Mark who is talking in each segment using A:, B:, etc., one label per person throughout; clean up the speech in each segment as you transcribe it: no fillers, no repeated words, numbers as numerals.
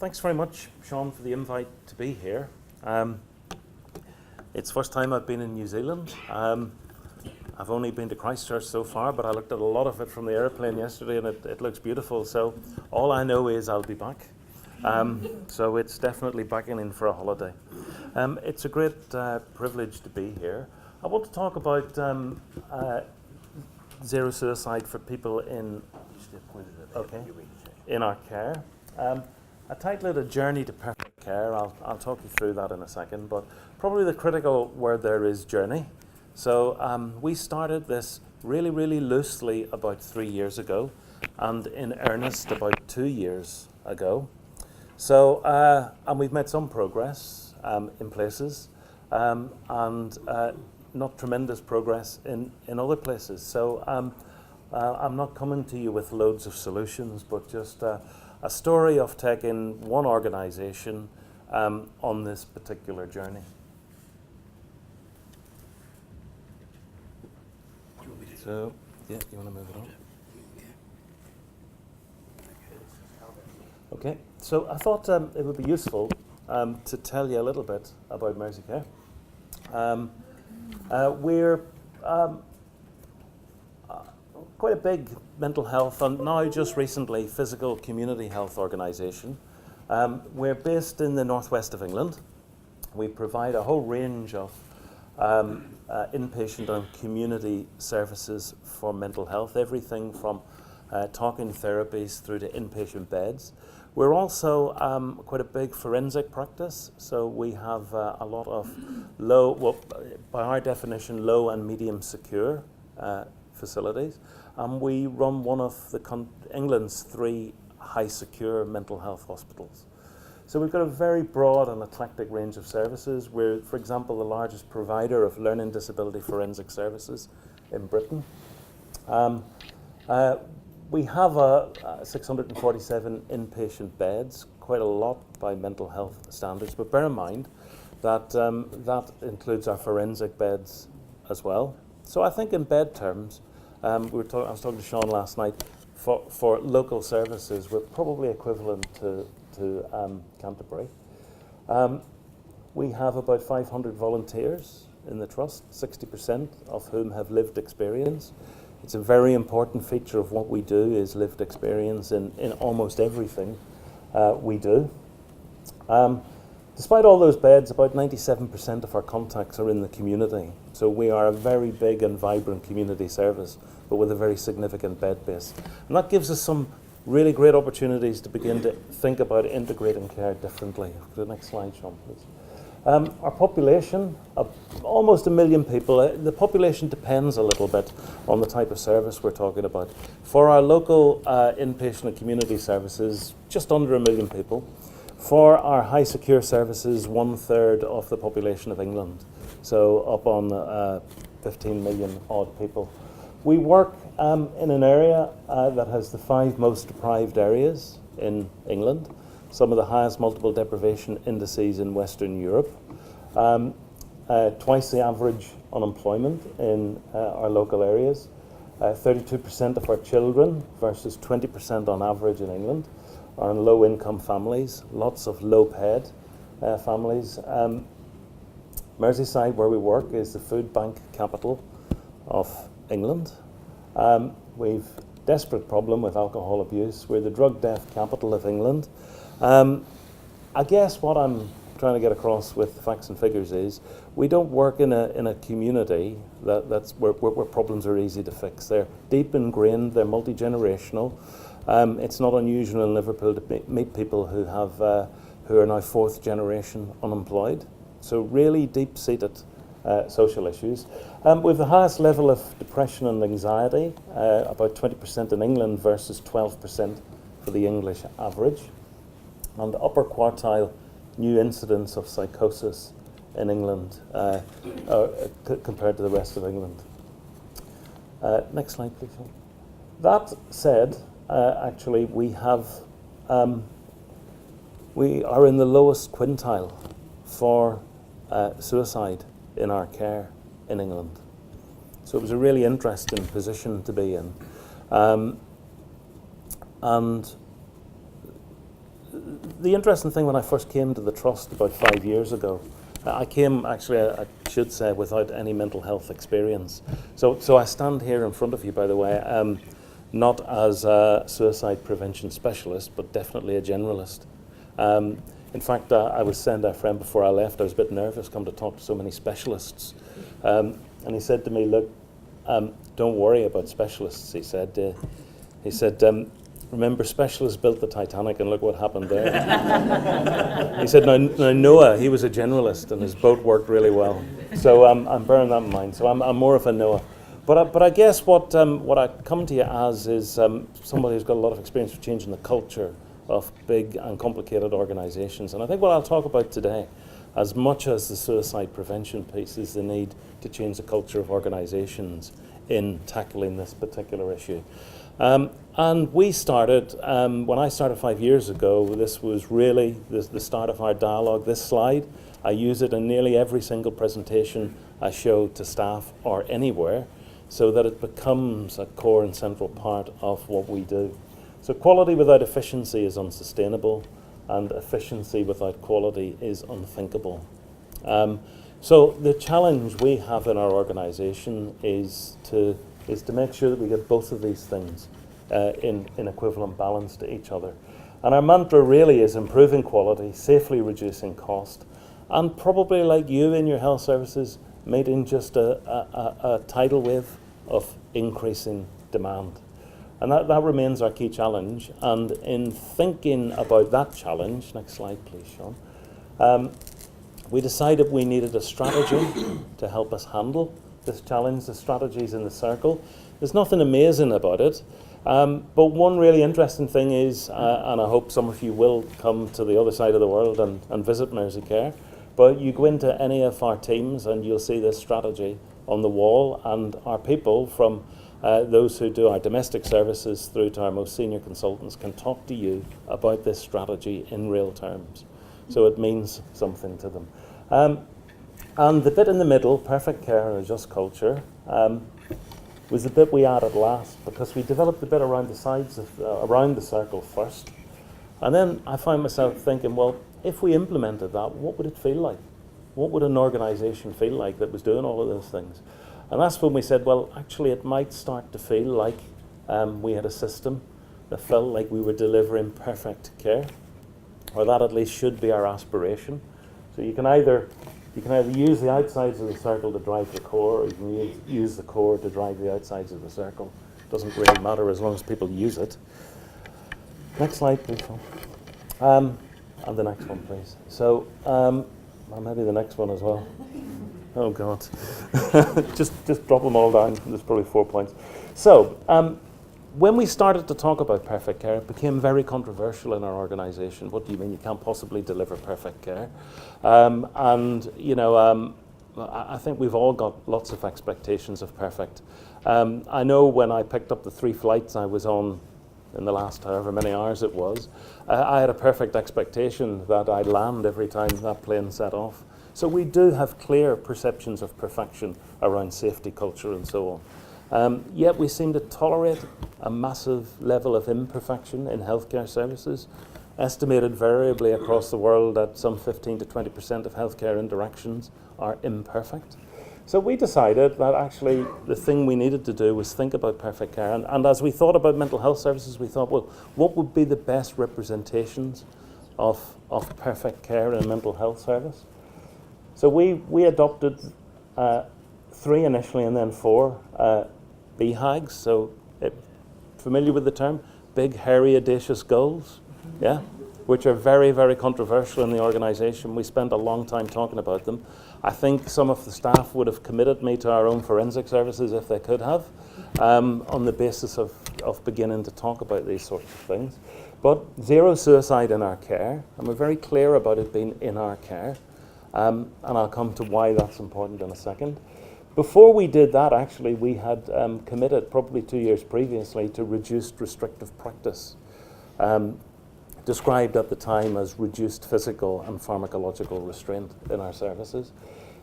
A: Thanks very much, Sean, for the invite to be here. It's the first time I've been in New Zealand. I've only been to Christchurch so far, but I looked at a lot of it from the airplane yesterday, and it looks beautiful. So all I know is I'll be back. So it's definitely beckoning for a holiday. It's a great privilege to be here. I want to talk about zero suicide for people in our care. I titled it A Journey to Perfect Care. I'll talk you through that in a second, but probably the critical word there is journey. So we started this really loosely about 3 years ago, and in earnest about 2 years ago. So, and we've made some progress in places, and not tremendous progress in other places. So I'm not coming to you with loads of solutions, but just a story of taking one organisation on this particular journey. So, yeah, you want to move it on? Okay, so I thought it would be useful to tell you a little bit about Mersey Care. We're quite a big mental health and now just recently physical community health organisation. We're based in the northwest of England. We provide a whole range of inpatient and community services for mental health, everything from talking therapies through to inpatient beds. We're also quite a big forensic practice, so we have a lot of low, well, by our definition, low and medium secure facilities. We run one of England's 3 high secure mental health hospitals. So we've got a very broad and eclectic range of services. We're, for example, the largest provider of learning disability forensic services in Britain. We have 647 inpatient beds, quite a lot by mental health standards, but bear in mind that that includes our forensic beds as well. So I think in bed terms, I was talking to Sean last night, for local services, we're probably equivalent to Canterbury. We have about 500 volunteers in the trust, 60% of whom have lived experience. It's a very important feature of what we do is lived experience in almost everything we do. Despite all those beds, about 97% of our contacts are in the community. So we are a very big and vibrant community service, but with a very significant bed base. And that gives us some really great opportunities to begin to think about integrating care differently. The next slide, Sean, please. Our population, almost 1 million people. The population depends a little bit on the type of service we're talking about. For our local inpatient and community services, just under 1 million people. For our high secure services, 1/3 of the population of England. So up on 15 million odd people. We work in an area that has the 5 most deprived areas in England, some of the highest multiple deprivation indices in Western Europe, twice the average unemployment in our local areas, 32% of our children versus 20% on average in England are in low-income families, lots of low-paid families. Merseyside, where we work, is the food bank capital of England. We've a desperate problem with alcohol abuse. We're the drug death capital of England. I guess what I'm trying to get across with facts and figures is we don't work in a community that's where problems are easy to fix. They're deep ingrained, they're multi-generational. It's not unusual in Liverpool to meet people who are now 4th generation unemployed. So really deep-seated social issues. We have the highest level of depression and anxiety, about 20% in England versus 12% for the English average. And the upper quartile new incidence of psychosis in England compared to the rest of England. Next slide, please. That said, actually, we are in the lowest quintile for suicide in our care in England. So it was a really interesting position to be in. And the interesting thing when I first came to the Trust about 5 years ago, I came actually, I should say, without any mental health experience. So I stand here in front of you, by the way, not as a suicide prevention specialist, but definitely a generalist. In fact, I was saying to a friend before I left, I was a bit nervous come to talk to so many specialists. And he said to me, look, don't worry about specialists, he said. Remember, specialists built the Titanic and look what happened there. He said, now Noah, he was a generalist and his boat worked really well. So I'm bearing that in mind. So I'm more of a Noah. But I guess what I come to you as is somebody who's got a lot of experience with changing the culture of big and complicated organizations. And I think what I'll talk about today, as much as the suicide prevention piece, is the need to change the culture of organizations in tackling this particular issue. And we started, when I started 5 years ago, this was really the start of our dialogue. This slide, I use it in nearly every single presentation I show to staff or anywhere, so that it becomes a core and central part of what we do. So quality without efficiency is unsustainable, and efficiency without quality is unthinkable. So the challenge we have in our organization is to make sure that we get both of these things in equivalent balance to each other. And our mantra really is improving quality, safely reducing cost, and probably like you in your health services, meeting just a tidal wave of increasing demand. And that remains our key challenge. And in thinking about that challenge, next slide please, Sean, we decided we needed a strategy to help us handle this challenge. The strategy's in the circle. There's nothing amazing about it, but one really interesting thing is, and I hope some of you will come to the other side of the world and visit Mersey Care, but you go into any of our teams and you'll see this strategy on the wall, and our people from those who do our domestic services through to our most senior consultants can talk to you about this strategy in real terms. So it means something to them. And the bit in the middle, perfect care and a just culture, was the bit we added last, because we developed the bit around the sides of around the circle first. And then I found myself thinking, well, if we implemented that, what would it feel like? What would an organization feel like that was doing all of those things? And that's when we said, well, actually it might start to feel like we had a system that felt like we were delivering perfect care, or that at least should be our aspiration. So you can either use the outsides of the circle to drive the core, or you can use the core to drive the outsides of the circle. Doesn't really matter as long as people use it. Next slide, please. And the next one, please. So, well, maybe the next one as well. Oh God, just drop them all down. There's probably 4 points. So, when we started to talk about perfect care, it became very controversial in our organization. What do you mean you can't possibly deliver perfect care? And you know, I think we've all got lots of expectations of perfect. I know when I picked up the 3 flights I was on in the last however many hours it was, I had a perfect expectation that I'd land every time that plane set off. So we do have clear perceptions of perfection around safety culture and so on. Yet we seem to tolerate a massive level of imperfection in healthcare services, estimated variably across the world that some 15 to 20% of healthcare interactions are imperfect. So we decided that actually the thing we needed to do was think about perfect care. And as we thought about mental health services, we thought, well, what would be the best representations of perfect care in a mental health service? So we adopted 3 initially and then 4 BHAGs. So familiar with the term? Big, hairy, audacious goals, yeah? Which are very, very controversial in the organization. We spent a long time talking about them. I think some of the staff would have committed me to our own forensic services if they could have, on the basis of beginning to talk about these sorts of things. But 0 suicide in our care, and we're very clear about it being in our care. And I'll come to why that's important in a second. Before we did that, actually, we had committed, probably 2 years previously, to reduced restrictive practice, described at the time as reduced physical and pharmacological restraint in our services,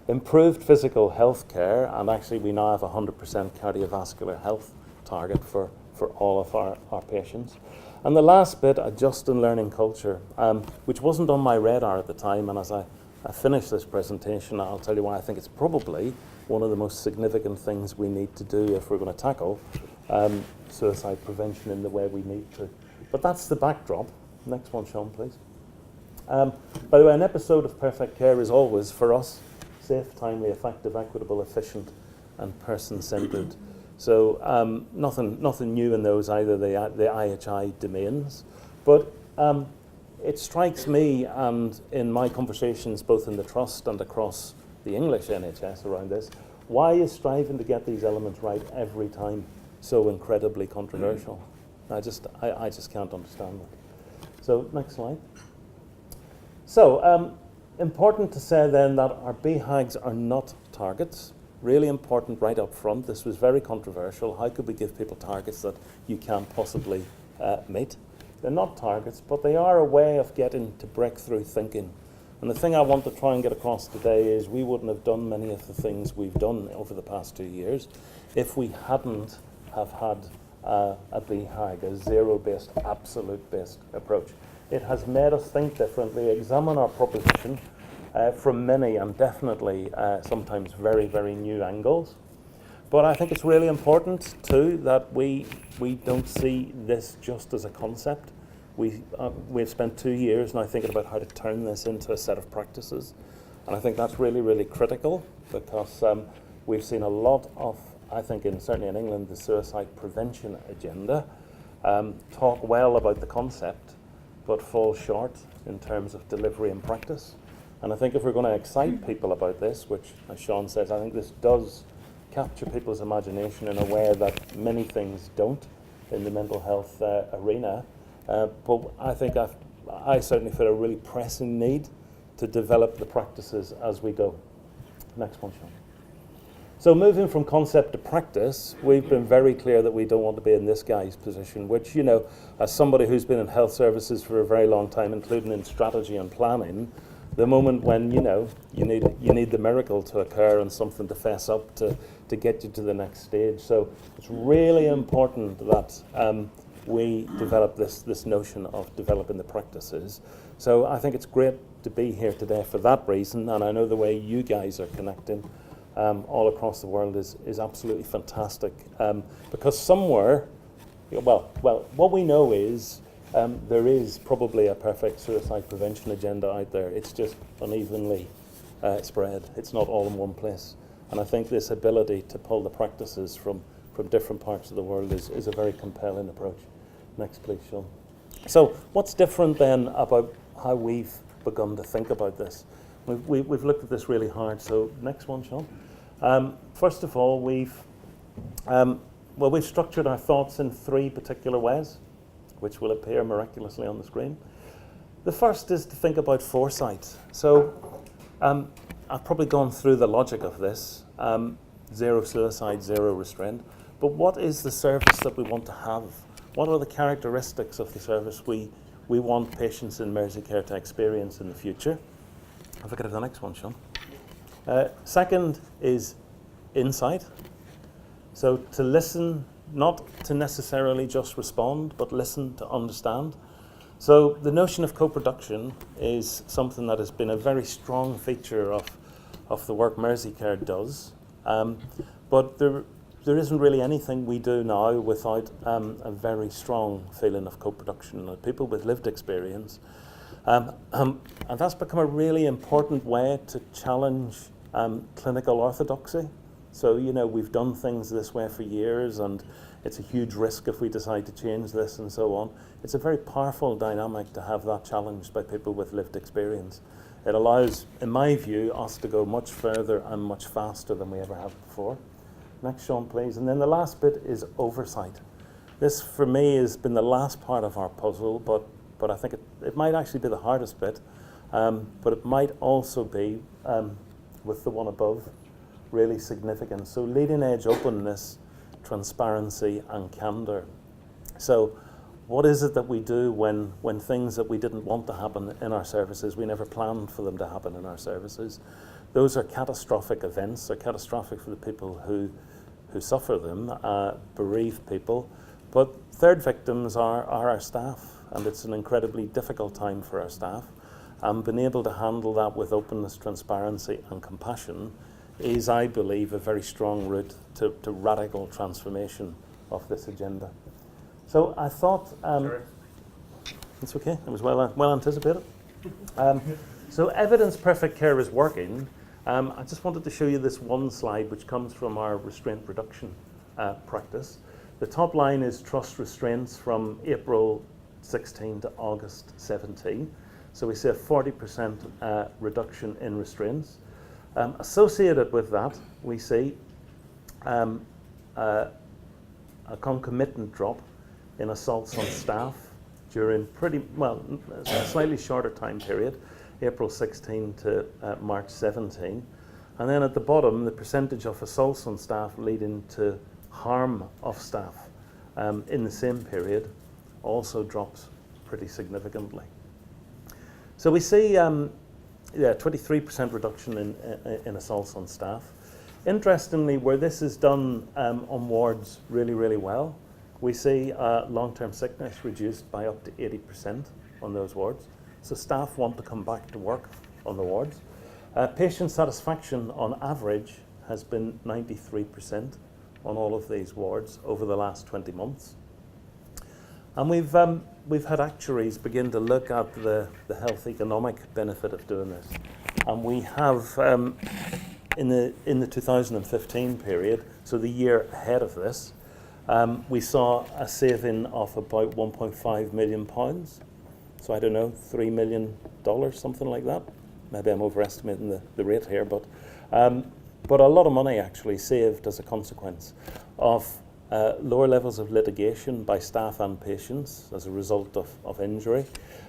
A: improved physical health care, and actually we now have 100% cardiovascular health target for all of our patients, And the last bit, adjust and learning culture, which wasn't on my radar at the time, and as I finish this presentation, I'll tell you why I think it's probably one of the most significant things we need to do if we're going to tackle suicide prevention in the way we need to. But that's the backdrop. Next one, Sean, please. By the way, an episode of Perfect Care is always, for us, safe, timely, effective, equitable, efficient, and person-centred. So nothing new in those, either the IHI domains. But it strikes me, and in my conversations both in the Trust and across the English NHS around this, why is striving to get these elements right every time so incredibly controversial? I just can't understand that. So next slide. So important to say then that our BHAGs are not targets. Really important right up front. This was very controversial. How could we give people targets that you can't possibly meet? They're not targets, but they are a way of getting to breakthrough thinking. And the thing I want to try and get across today is we wouldn't have done many of the things we've done over the past 2 years if we hadn't have had a BHAG, a zero-based, absolute-based approach. It has made us think differently, examine our proposition from many and definitely sometimes very, very new angles. But I think it's really important too that we don't see this just as a concept. We've spent 2 years now thinking about how to turn this into a set of practices. And I think that's really, really critical because we've seen a lot of, I think certainly in England, the suicide prevention agenda talk well about the concept but fall short in terms of delivery and practice. And I think if we're going to excite people about this, which as Sean says, I think this does capture people's imagination in a way that many things don't in the mental health arena. But I think I certainly feel a really pressing need to develop the practices as we go. Next one, Sean. So moving from concept to practice, we've been very clear that we don't want to be in this guy's position, which, you know, as somebody who's been in health services for a very long time, including in strategy and planning, the moment when, you know, you need the miracle to occur and something to fess up to get you to the next stage. So it's really important that we develop this notion of developing the practices. So I think it's great to be here today for that reason, and I know the way you guys are connecting all across the world is absolutely fantastic. Because somewhere, well, what we know is there is probably a perfect suicide prevention agenda out there. It's just unevenly spread. It's not all in one place. And I think this ability to pull the practices from different parts of the world is a very compelling approach. Next, please, Sean. So what's different then about how we've begun to think about this? We've looked at this really hard. So next one, Sean. First of all, we've structured our thoughts in 3 particular ways, which will appear miraculously on the screen. The first is to think about foresight. So I've probably gone through the logic of this, zero suicide, zero restraint, but what is the service that we want to have? What are the characteristics of the service we want patients in Mersey Care to experience in the future? If I could have the next one, Sean. Second is insight. So to listen, not to necessarily just respond, but listen to understand. So the notion of co-production is something that has been a very strong feature of the work Mersey Care does. But there isn't really anything we do now without a very strong feeling of co-production. People with lived experience. And that's become a really important way to challenge clinical orthodoxy. So, you know, we've done things this way for years, and it's a huge risk if we decide to change this and so on. It's a very powerful dynamic to have that challenged by people with lived experience. It allows, in my view, us to go much further and much faster than we ever have before. Next, Sean, please. And then the last bit is oversight. This, for me, has been the last part of our puzzle, but I think it might actually be the hardest bit, but it might also be, with the one above, really significant. So leading edge openness, transparency and candor. So what is it that we do when things that we didn't want to happen in our services, we never planned for them to happen in our services? Those are catastrophic events. They're catastrophic for the people who suffer them, bereaved people, But third victims are our staff, and it's an incredibly difficult time for our staff. And being able to handle that with openness, transparency and compassion is, I believe, a very strong route to radical transformation of this agenda. So I thought... It's okay, it was well anticipated. So evidence-perfect care is working. I just wanted to show you this one slide which comes from our restraint reduction practice. The top line is trust restraints from April 16 to August 17. So we see a 40% reduction in restraints. Associated with that, we see a concomitant drop in assaults on staff during a slightly shorter time period, April 16 to March 17. And then at the bottom, the percentage of assaults on staff leading to harm of staff in the same period also drops pretty significantly. So we see 23% reduction in assaults on staff. Interestingly, where this is done on wards really, really well, we see long-term sickness reduced by up to 80% on those wards. So staff want to come back to work on the wards. Patient satisfaction on average has been 93% on all of these wards over the last 20 months. And we've had actuaries begin to look at the health economic benefit of doing this. And we have, in the 2015 period, so the year ahead of this, we saw a saving of about £1.5 million. So I don't know, $3 million, something like that. Maybe I'm overestimating the rate here, but a lot of money actually saved as a consequence of lower levels of litigation by staff and patients as a result of injury,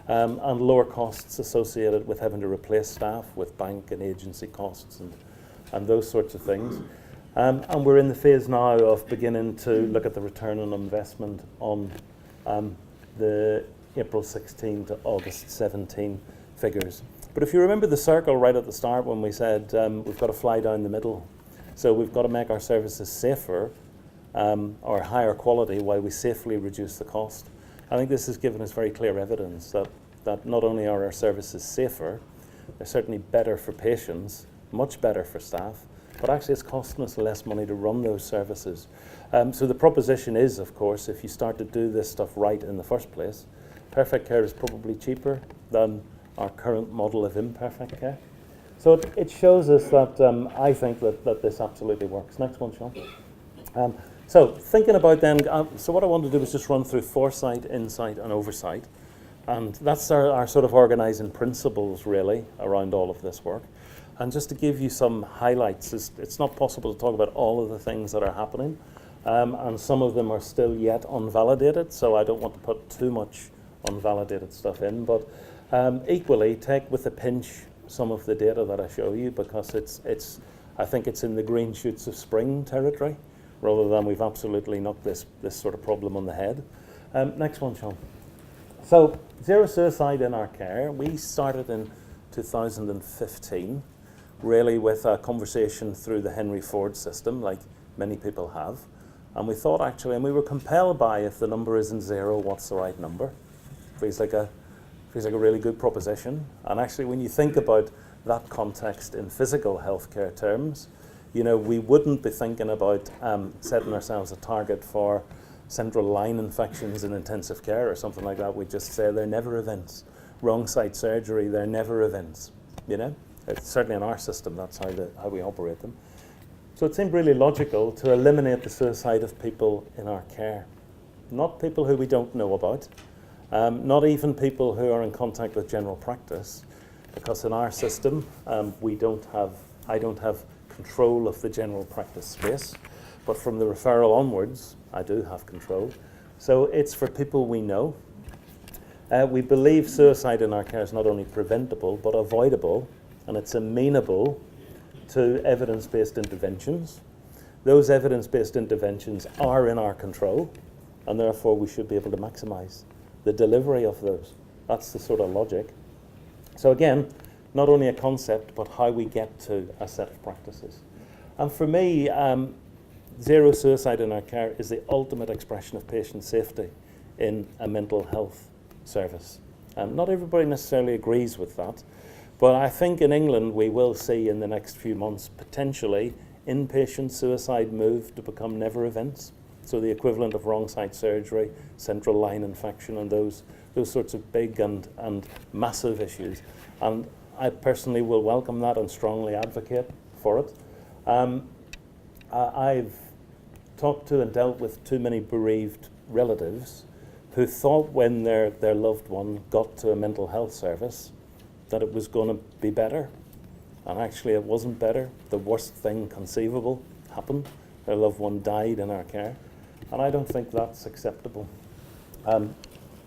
A: and lower costs associated with having to replace staff with bank and agency costs and those sorts of things. And we're in the phase now of beginning to look at the return on investment on the April 16 to August 17 figures. But if you remember the circle right at the start when we said we've got to fly down the middle, so we've got to make our services safer or higher quality while we safely reduce the cost. I think this has given us very clear evidence that not only are our services safer, they're certainly better for patients, much better for staff, but actually it's costing us less money to run those services. So the proposition is, of course, if you start to do this stuff right in the first place, perfect care is probably cheaper than our current model of imperfect care. So it shows us that I think that this absolutely works. Next one, Sean. So thinking about then, so what I want to do is just run through foresight, insight and oversight. And that's our sort of organising principles really around all of this work. And just to give you some highlights, it's not possible to talk about all of the things that are happening. And some of them are still yet unvalidated, so I don't want to put too much unvalidated stuff in. But equally, take with a pinch some of the data that I show you, because I think it's in the green shoots of spring territory, rather than we've absolutely knocked this sort of problem on the head. Next one, Sean. So, zero suicide in our care. We started in 2015, really with a conversation through the Henry Ford system, like many people have. And we thought actually, and we were compelled by, if the number isn't zero, what's the right number? Feels like a really good proposition. And actually, when you think about that context in physical healthcare terms, you know, we wouldn't be thinking about setting ourselves a target for central line infections in intensive care or something like that. We just say they're never events. Wrong site surgery, they're never events. You know, it's certainly in our system, that's how we operate them. So it seemed really logical to eliminate the suicide of people in our care. Not people who we don't know about, not even people who are in contact with general practice, because in our system, I don't have control of the general practice space, but from the referral onwards, I do have control. So it's for people we know. We believe suicide in our care is not only preventable, but avoidable, and it's amenable to evidence-based interventions. Those evidence-based interventions are in our control, and therefore we should be able to maximize the delivery of those. That's the sort of logic. So again, not only a concept, but how we get to a set of practices. And for me, zero suicide in our care is the ultimate expression of patient safety in a mental health service. Not everybody necessarily agrees with that, but I think in England we will see in the next few months potentially inpatient suicide move to become never events. So the equivalent of wrong side surgery, central line infection, and those sorts of big and massive issues. And I personally will welcome that and strongly advocate for it. I've talked to and dealt with too many bereaved relatives who thought when their loved one got to a mental health service that it was going to be better. And actually it wasn't better. The worst thing conceivable happened. Their loved one died in our care. And I don't think that's acceptable.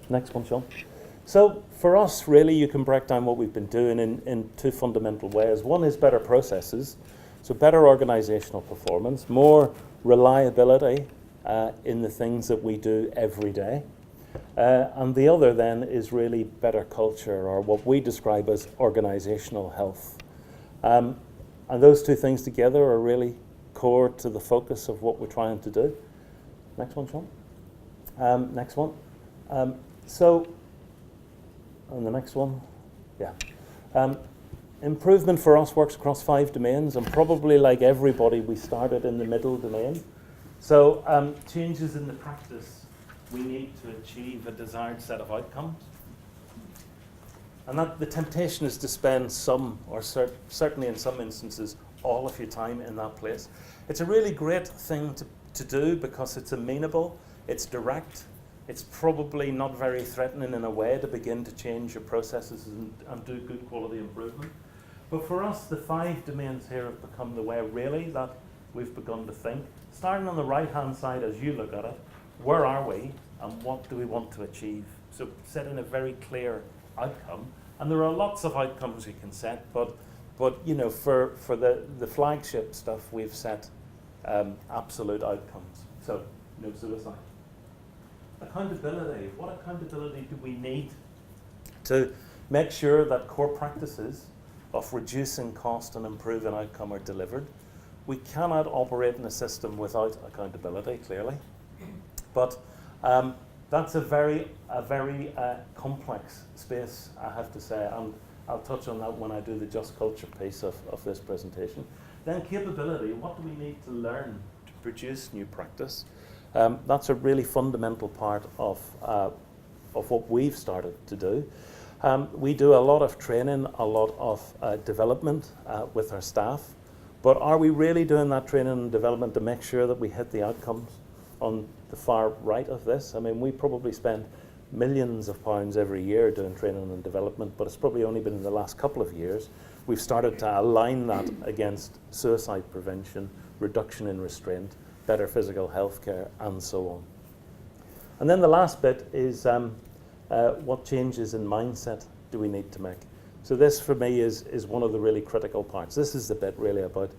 A: Next one, Sean. So for us, really, you can break down what we've been doing in two fundamental ways. One is better processes, so better organisational performance, more reliability in the things that we do every day. And the other then is really better culture, or what we describe as organisational health. And those two things together are really core to the focus of what we're trying to do. Next one, Sean. Next one. So, on the next one, yeah. Improvement for us works across 5 domains, and probably like everybody, we started in the middle domain. So, changes in the practice we need to achieve a desired set of outcomes. And that the temptation is to spend some, or certainly in some instances, all of your time in that place. It's a really great thing to do because it's amenable, it's direct, it's probably not very threatening in a way to begin to change your processes and do good quality improvement. But for us, the 5 domains here have become the way really that we've begun to think. Starting on the right-hand side as you look at it, where are we and what do we want to achieve? So setting a very clear outcome. And there are lots of outcomes you can set, but you know, for the flagship stuff, we've set absolute outcomes. So no suicide. Accountability. What accountability do we need to make sure that core practices of reducing cost and improving outcome are delivered? We cannot operate in a system without accountability, clearly. But that's a very complex space, I have to say, and I'll touch on that when I do the just culture piece of this presentation. Then capability. What do we need to learn to produce new practice? That's a really fundamental part of what we've started to do. We do a lot of training, a lot of development with our staff, but are we really doing that training and development to make sure that we hit the outcomes on the far right of this? I mean, we probably spend millions of pounds every year doing training and development, but it's probably only been in the last couple of years we've started to align that against suicide prevention, reduction in restraint, better physical health care, and so on. And then the last bit is what changes in mindset do we need to make? So this, for me, is one of the really critical parts. This is the bit really about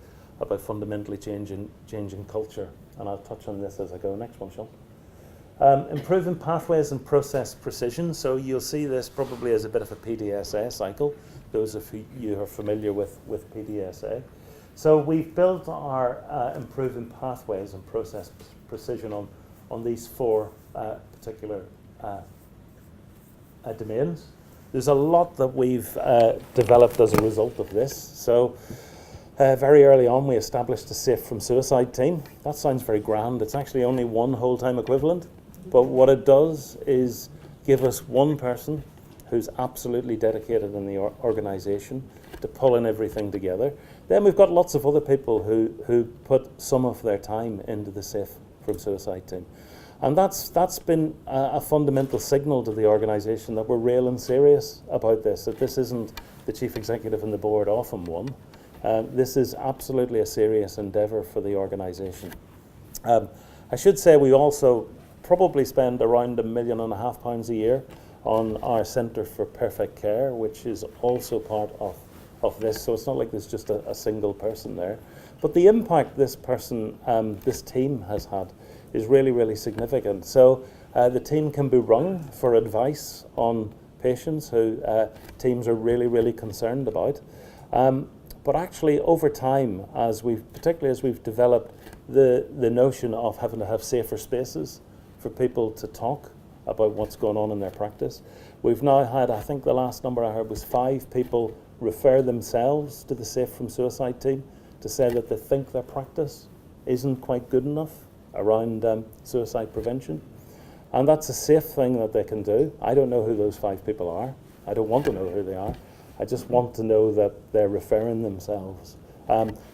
A: fundamentally changing culture, and I'll touch on this as I go. Next one, Sean. Improving pathways and process precision. So you'll see this probably as a bit of a PDSA cycle, those of you who are familiar with PDSA. So we've built our improving pathways and process precision on these 4 particular domains. There's a lot that we've developed as a result of this. So very early on we established a Safe from Suicide team. That sounds very grand. It's actually only 1 whole-time equivalent. But what it does is give us 1 person who's absolutely dedicated in the organisation to pulling everything together. Then we've got lots of other people who put some of their time into the Safe from Suicide team. And that's been a fundamental signal to the organisation that we're real and serious about this, that this isn't the chief executive and the board often one. This is absolutely a serious endeavour for the organisation. I should say we also probably spend around £1.5 million a year on our Centre for Perfect Care, which is also part of this. So it's not like there's just a single person there. But the impact this team has had is really, really significant. So the team can be rung for advice on patients who teams are really, really concerned about. But actually over time, particularly as we've developed the notion of having to have safer spaces for people to talk about what's going on in their practice. We've now had, I think the last number I heard was 5 people refer themselves to the Safe from Suicide team to say that they think their practice isn't quite good enough around suicide prevention. And that's a safe thing that they can do. I don't know who those 5 people are. I don't want to know who they are. I just want to know that they're referring themselves.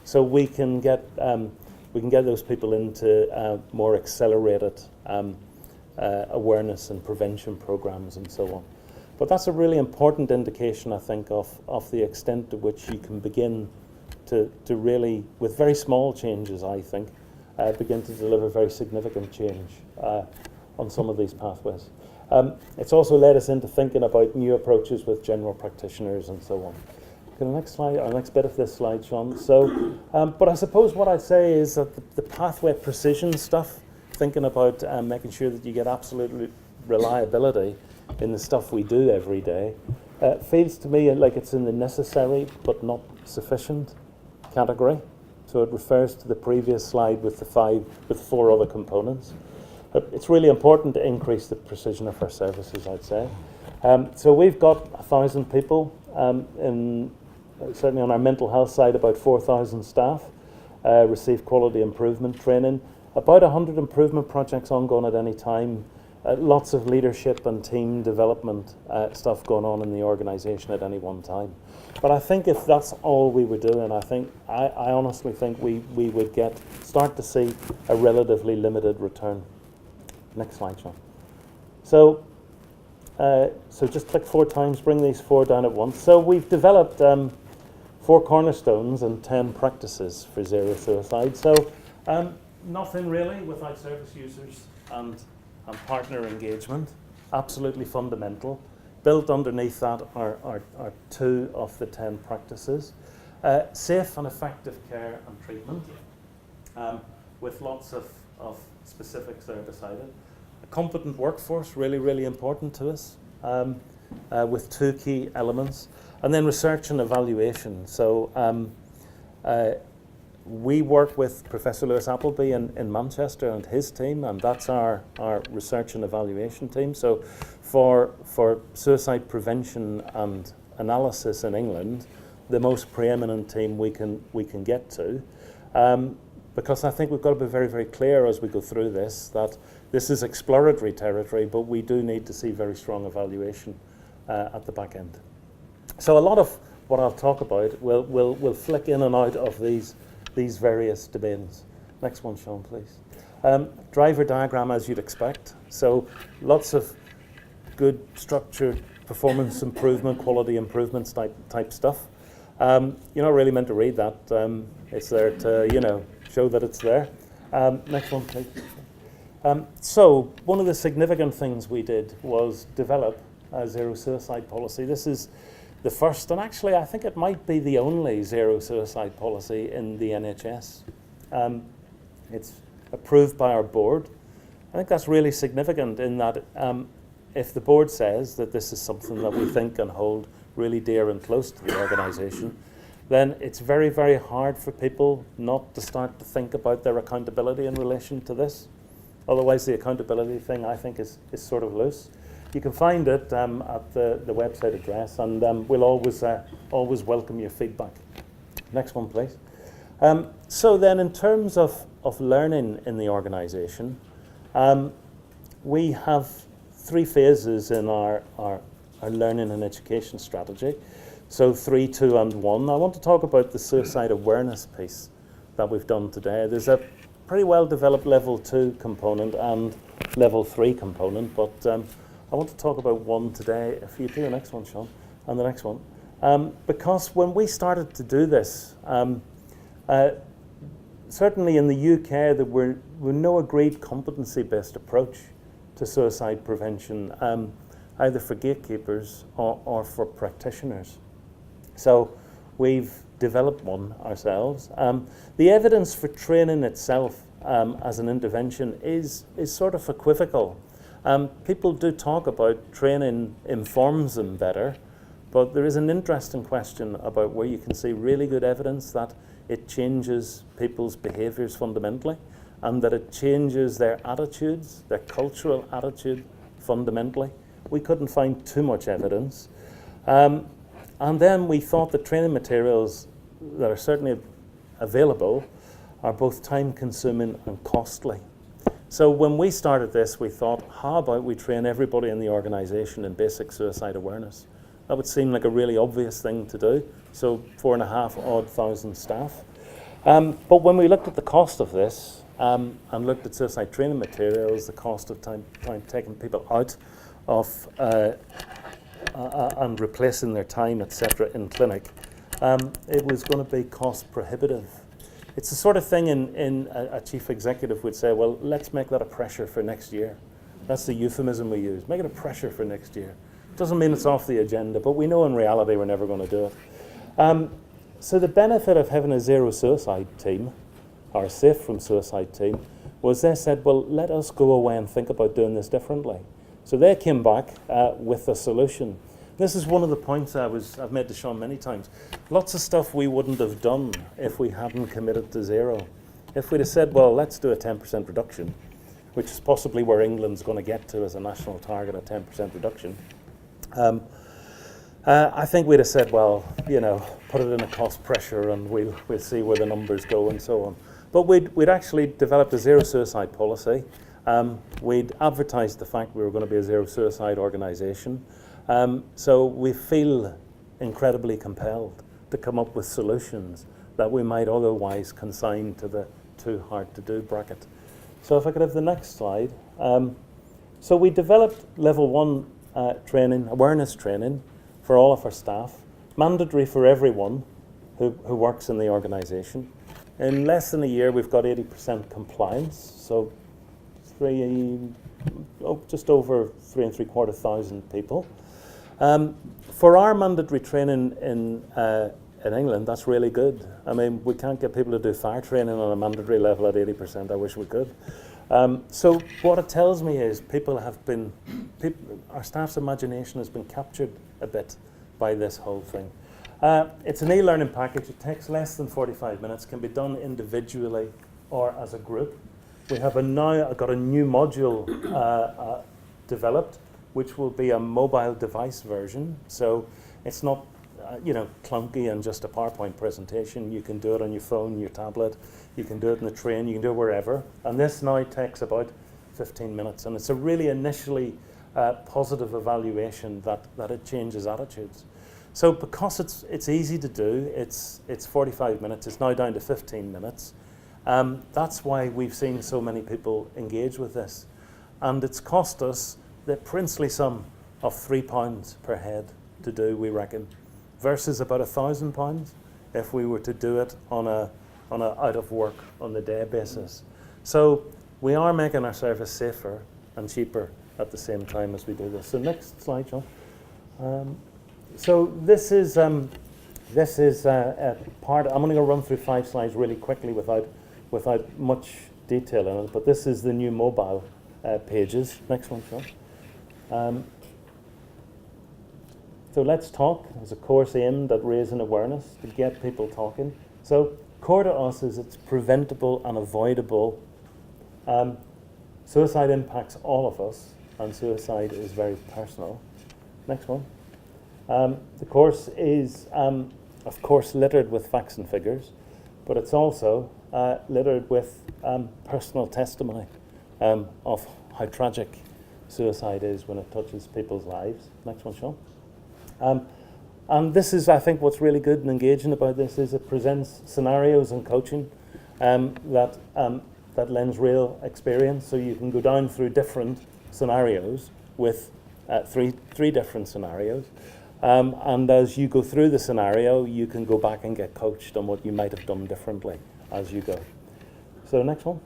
A: So we can get those people into more accelerated awareness and prevention programs and so on. But that's a really important indication, I think, of the extent to which you can begin to really, with very small changes, I think, begin to deliver very significant change on some of these pathways. It's also led us into thinking about new approaches with general practitioners and so on. Okay, the next slide, or next bit of this slide, Sean. So, but I suppose what I'd say is that the pathway precision stuff, thinking about making sure that you get absolute reliability in the stuff we do every day, feels to me like it's in the necessary but not sufficient category. So it refers to the previous slide with the 4 other components. It's really important to increase the precision of our services, I'd say. So we've got 1,000 people, certainly on our mental health side, about 4,000 staff receive quality improvement training, about 100 improvement projects ongoing at any time, lots of leadership and team development stuff going on in the organisation at any one time. But I think if that's all we were doing, I honestly think we would start to see a relatively limited return. Next slide, Sean. So just click 4 times, bring these 4 down at once. So we've developed 4 cornerstones and 10 practices for zero suicide. So nothing really without service users and partner engagement, absolutely fundamental. Built underneath that are 2 of the 10 practices. Safe and effective care and treatment, with lots of specifics there beside it. A competent workforce, really, really important to us, with 2 key elements. And then research and evaluation. So we work with Professor Lewis Appleby in Manchester and his team, and that's our research and evaluation team. So for suicide prevention and analysis in England, the most preeminent team we can get to, because I think we've got to be very, very clear as we go through this that this is exploratory territory, but we do need to see very strong evaluation at the back end. So a lot of what I'll talk about will flick in and out of these various domains. Next one, Sean, please. Driver diagram, as you'd expect. So lots of good structured performance improvement, quality improvements type stuff. You're not really meant to read that. It's there to, show that it's there. Next one, please. So one of the significant things we did was develop a zero suicide policy. This is the first, and actually I think it might be the only zero suicide policy in the NHS. It's approved by our board. I think that's really significant in that if the board says that this is something that we think and hold really dear and close to the organisation, then it's very, very hard for people not to start to think about their accountability in relation to this. Otherwise, the accountability thing, I think, is sort of loose. You can find it at the website address, and we'll always welcome your feedback. Next one, please. So then, in terms of learning in the organisation, we have 3 phases in our learning and education strategy. So 3, 2, and 1. I want to talk about the suicide awareness piece that we've done today. There's a pretty well developed level 2 component and level 3 component, but I want to talk about 1 today. If you do the next one, Sean, and the next one. Because when we started to do this, certainly in the UK, there were no agreed competency-based approach to suicide prevention, either for gatekeepers or for practitioners. So we've developed one ourselves. The evidence for training itself as an intervention is sort of equivocal. People do talk about training informs them better, But there is an interesting question about where you can see really good evidence that it changes people's behaviours fundamentally, and that it changes their attitudes, their cultural attitude fundamentally. We couldn't find too much evidence. And then we thought the training materials that are certainly available are both time-consuming and costly. So when we started this, we thought, how about we train everybody in the organisation in basic suicide awareness? That would seem like a really obvious thing to do. So 4,500 staff. But when we looked at the cost of this and looked at suicide training materials, the cost of time taking people out of and replacing their time, etc., in clinic, it was going to be cost prohibitive. It's the sort of thing in a chief executive would say, well, let's make that a pressure for next year. That's the euphemism we use. Make it a pressure for next year. Doesn't mean it's off the agenda, but we know in reality we're never going to do it. So the benefit of having a zero suicide team, or a safe from suicide team, was they said, well, let us go away and think about doing this differently. So they came back with a solution. This is one of the points I've made to Sean many times. Lots of stuff we wouldn't have done if we hadn't committed to zero. If we'd have said, well, let's do a 10% reduction, which is possibly where England's going to get to as a national target, a 10% reduction, I think we'd have said, well, put it in a cost pressure and we'll see where the numbers go and so on. But we'd actually developed a zero suicide policy. We'd advertised the fact we were going to be a zero suicide organisation. So we feel incredibly compelled to come up with solutions that we might otherwise consign to the too hard to do bracket. So if I could have the next slide. So we developed level 1 training, awareness training for all of our staff, mandatory for everyone who works in the organisation. In less than a year, we've got 80% compliance, so just over 3,750 people. For our mandatory training in England, that's really good. I mean, we can't get people to do fire training on a mandatory level at 80%. I wish we could. So what it tells me is our staff's imagination has been captured a bit by this whole thing. It's an e-learning package. It takes less than 45 minutes, can be done individually or as a group. We have got a new module developed, which will be a mobile device version. So it's not clunky and just a PowerPoint presentation. You can do it on your phone, your tablet. You can do it in the train. You can do it wherever. And this now takes about 15 minutes. And it's a really initially positive evaluation that it changes attitudes. So because it's easy to do, it's 45 minutes. It's now down to 15 minutes. That's why we've seen so many people engage with this. And it's cost us the princely sum of £3 per head to do, we reckon, versus about £1,000 if we were to do it on a out of work on the day basis. So we are making our service safer and cheaper at the same time as we do this. So next slide, John. So this is a part. I'm going to run through 5 slides really quickly without much detail in it. But this is the new mobile pages. Next one, Sean. So let's talk. There's a course aimed at raising awareness to get people talking. So core to us is it's preventable and avoidable. Suicide impacts all of us, and suicide is very personal. Next one. The course is, of course, littered with facts and figures, but it's also littered with personal testimony of how tragic suicide is when it touches people's lives. Next one, Sean. And this is, I think, what's really good and engaging about this is it presents scenarios and coaching that lends real experience. So you can go down through different scenarios with three different scenarios. And as you go through the scenario, you can go back and get coached on what you might have done differently as you go. So next one.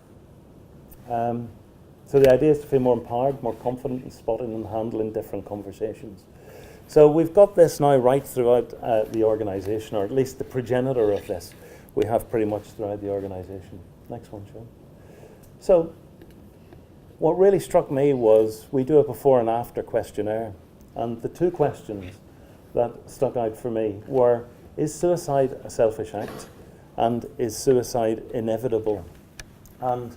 A: So the idea is to feel more empowered, more confident in spotting and handling different conversations. So we've got this now right throughout the organisation, or at least the progenitor of this we have pretty much throughout the organisation. Next one, Sean. So what really struck me was we do a before and after questionnaire, and the 2 questions that stuck out for me were, is suicide a selfish act, and is suicide inevitable? And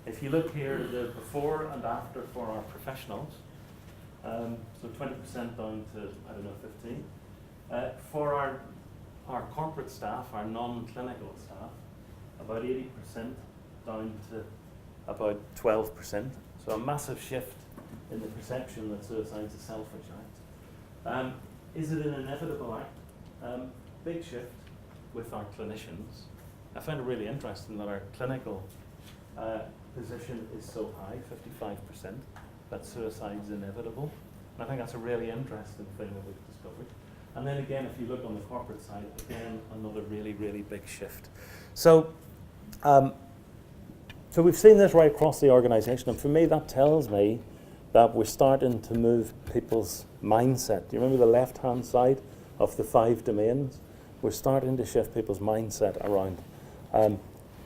A: if you look here, the before and after for our professionals, so 20% down to, I don't know, 15. For our corporate staff, our non-clinical staff, about 80% down to about 12%. So a massive shift in the perception that suicide is a selfish act. Is it an inevitable act? Big shift with our clinicians. I find it really interesting that our clinical position is so high, 55%, that suicide is inevitable. And I think that's a really interesting thing that we've discovered. And then again, if you look on the corporate side, again, another really, really big shift. So, so we've seen this right across the organisation, and for me, that tells me that we're starting to move people's mindset. Do you remember the left-hand side of the 5 domains? We're starting to shift people's mindset around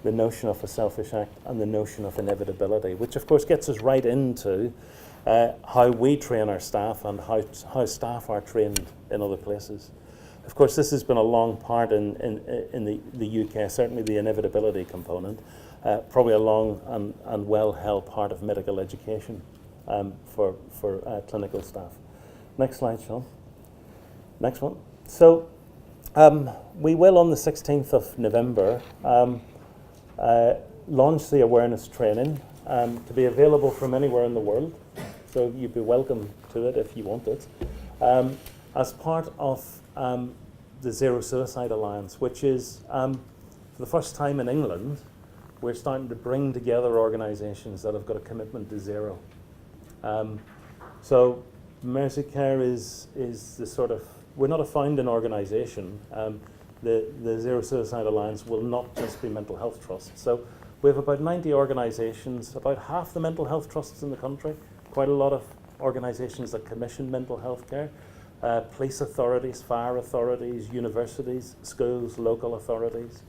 A: the notion of a selfish act and the notion of inevitability, which of course gets us right into how we train our staff and how staff are trained in other places. Of course, this has been a long part in the UK, certainly the inevitability component, probably a long and well-held part of medical education for clinical staff. Next slide, Sean. Next one. So we will, on the 16th of November, launch the awareness training to be available from anywhere in the world. So you'd be welcome to it if you want it. As part of the Zero Suicide Alliance, which is, for the first time in England, we're starting to bring together organisations that have got a commitment to zero. So Mersey Care is the sort of, we're not a founding organisation. The Zero Suicide Alliance will not just be mental health trusts. So we have about 90 organisations, about half the mental health trusts in the country, quite a lot of organisations that commission mental health care, police authorities, fire authorities, universities, schools, local authorities,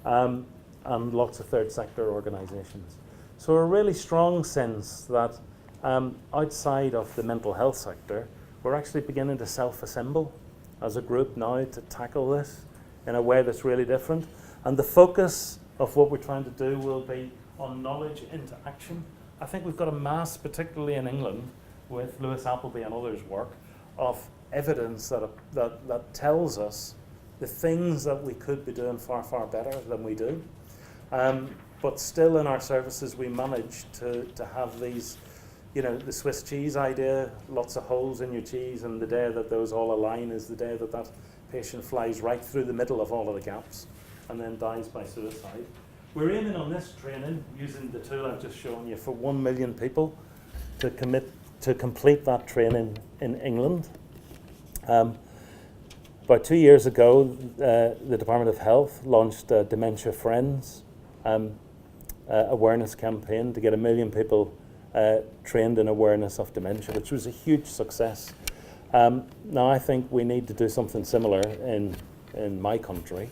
A: and lots of third sector organisations. So a really strong sense that outside of the mental health sector, we're actually beginning to self-assemble as a group now to tackle this in a way that's really different. And the focus of what we're trying to do will be on knowledge into action. I think we've got a mass, particularly in England, with Lewis Appleby and others' work, of evidence that tells us the things that we could be doing far, far better than we do. But still in our services, we manage to have these, you know, the Swiss cheese idea, lots of holes in your cheese, and the day that those all align is the day that that patient flies right through the middle of all of the gaps and then dies by suicide. We're aiming on this training, using the tool I've just shown you, for 1 million people to commit to complete that training in England. About 2 years ago, the Department of Health launched Dementia Friends awareness campaign to get 1 million people trained in awareness of dementia, which was a huge success. Now I think we need to do something similar in my country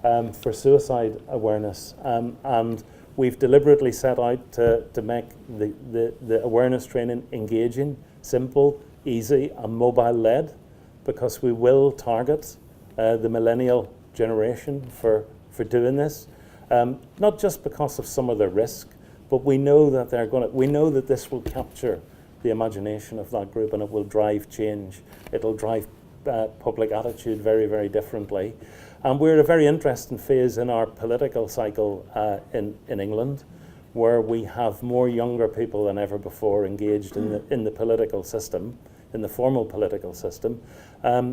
A: for suicide awareness, and we've deliberately set out to make the awareness training engaging, simple, easy and mobile-led, because we will target the millennial generation for doing this, not just because of some of their risk, but we know that we know that this will capture the imagination of that group, and it will drive change. It'll drive public attitude very, very differently. And we're at a very interesting phase in our political cycle in England, where we have more younger people than ever before engaged in the political system, in the formal political system.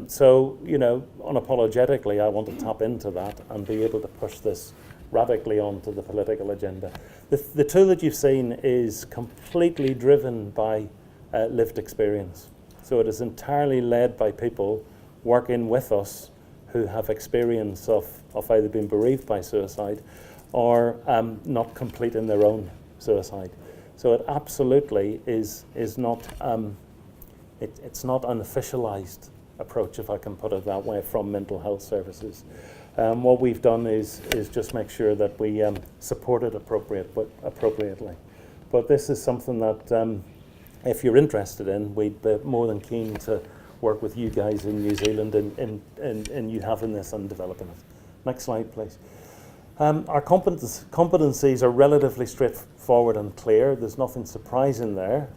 A: So, you know, unapologetically, I want to tap into that and be able to push this radically onto the political agenda. The tool that you've seen is completely driven by lived experience. So it is entirely led by people working with us who have experience of either being bereaved by suicide or not completing their own suicide. So it absolutely is not, it's not an officialized approach, if I can put it that way, from mental health services. What we've done is just make sure that we support it appropriately. But this is something that if you're interested in, we'd be more than keen to work with you guys in New Zealand in you having this and developing it. Next slide, please. Our competencies are relatively straightforward and clear. There's nothing surprising there.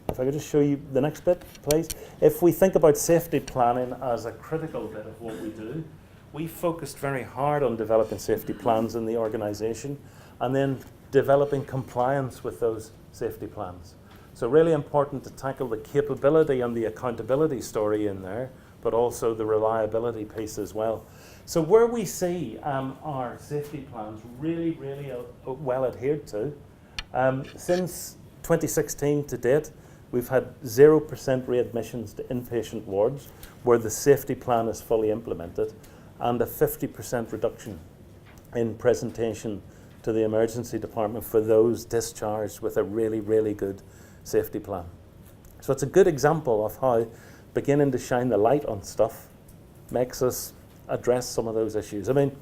A: If I could just show you the next bit, please. If we think about safety planning as a critical bit of what we do, we focused very hard on developing safety plans in the organisation and then developing compliance with those safety plans. So really important to tackle the capability and the accountability story in there, but also the reliability piece as well. So where we see our safety plans really well adhered to, since 2016 to date, we've had 0% readmissions to inpatient wards where the safety plan is fully implemented, and a 50% reduction in presentation to the emergency department for those discharged with a really good safety plan. So it's a good example of how beginning to shine the light on stuff makes us address some of those issues. I mean,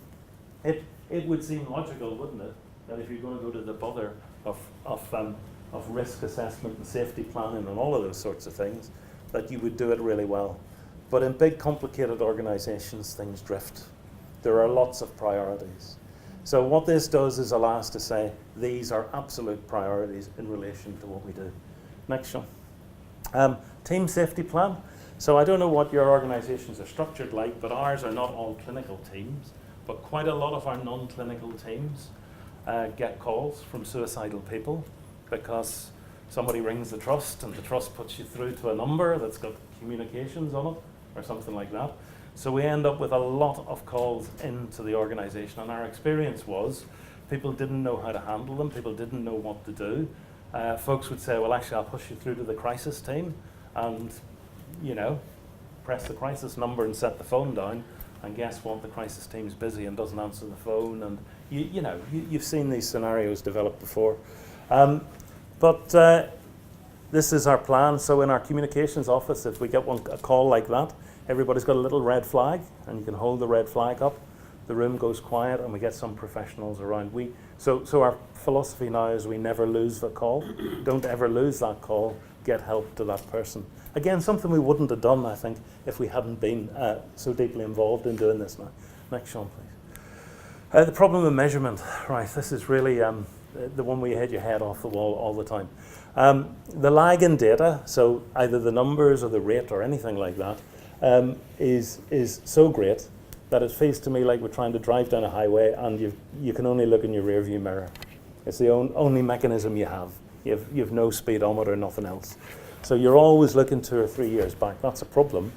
A: it would seem logical, wouldn't it, that if you're going to go to the bother of risk assessment and safety planning and all of those sorts of things, that you would do it really well. But in big, complicated organisations, things drift. There are lots of priorities. So what this does is allow us to say, these are absolute priorities in relation to what we do. Next, Sean. Team safety plan. So I don't know what your organisations are structured like, but ours are not all clinical teams, but quite a lot of our non-clinical teams get calls from suicidal people because somebody rings the trust and the trust puts you through to a number that's got communications on it or something like that. So we end up with a lot of calls into the organisation, and our experience was people didn't know how to handle them, people didn't know what to do. Folks would say, well, actually, I'll push you through to the crisis team and, you know, press the crisis number and set the phone down, and guess what? The crisis team's busy and doesn't answer the phone, and you've seen these scenarios develop before. But this is our plan. So in our communications office, if we get a call like that, everybody's got a little red flag, and you can hold the red flag up. The room goes quiet, and we get some professionals around. So our philosophy now is we never lose the call. Don't ever lose that call. Get help to that person. Again, something we wouldn't have done, I think, if we hadn't been so deeply involved in doing this now. Next, Sean, please. The problem of measurement. Right, this is really the one where you hit your head off the wall all the time. The lag in data, so either the numbers or the rate or anything like that, is so great that it feels to me like we're trying to drive down a highway and you can only look in your rear view mirror. It's the only mechanism you have. You've no speedometer, nothing else. So you're always looking 2 or 3 years back. That's a problem.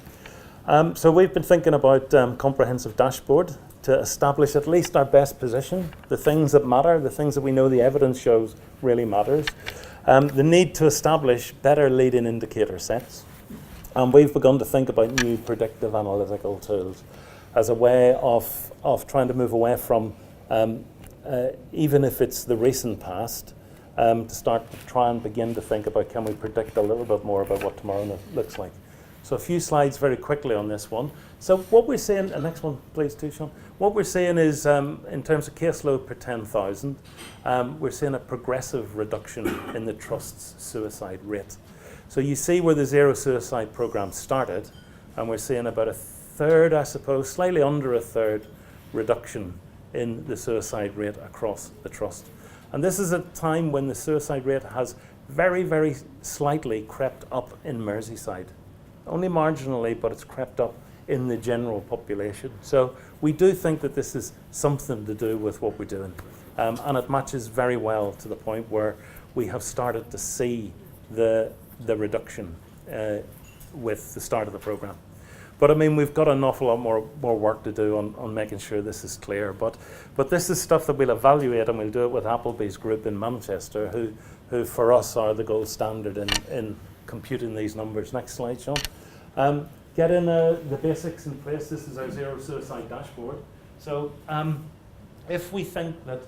A: So we've been thinking about comprehensive dashboard to establish at least our best position, the things that matter, the things that we know the evidence shows really matters. The need to establish better leading indicator sets. And we've begun to think about new predictive analytical tools as a way of trying to move away from, even if it's the recent past, to start to try and begin to think about, can we predict a little bit more about what tomorrow looks like. So a few slides very quickly on this one. So what we're saying, the next one please too, Sean. What we're saying is, in terms of caseload per 10,000, we're seeing a progressive reduction in the trust's suicide rate. So you see where the zero suicide program started, and we're seeing about a third, I suppose, slightly under a third reduction in the suicide rate across the trust. And this is a time when the suicide rate has very slightly crept up in Merseyside. Only marginally, but it's crept up in the general population. So we do think that this is something to do with what we're doing. And it matches very well to the point where we have started to see the reduction with the start of the program. But I mean, we've got an awful lot more work to do on making sure this is clear. But this is stuff that we'll evaluate, and we'll do it with Appleby's group in Manchester, who for us are the gold standard in computing these numbers. Next slide, Sean. Getting the basics in place. This is our zero suicide dashboard. So if we think that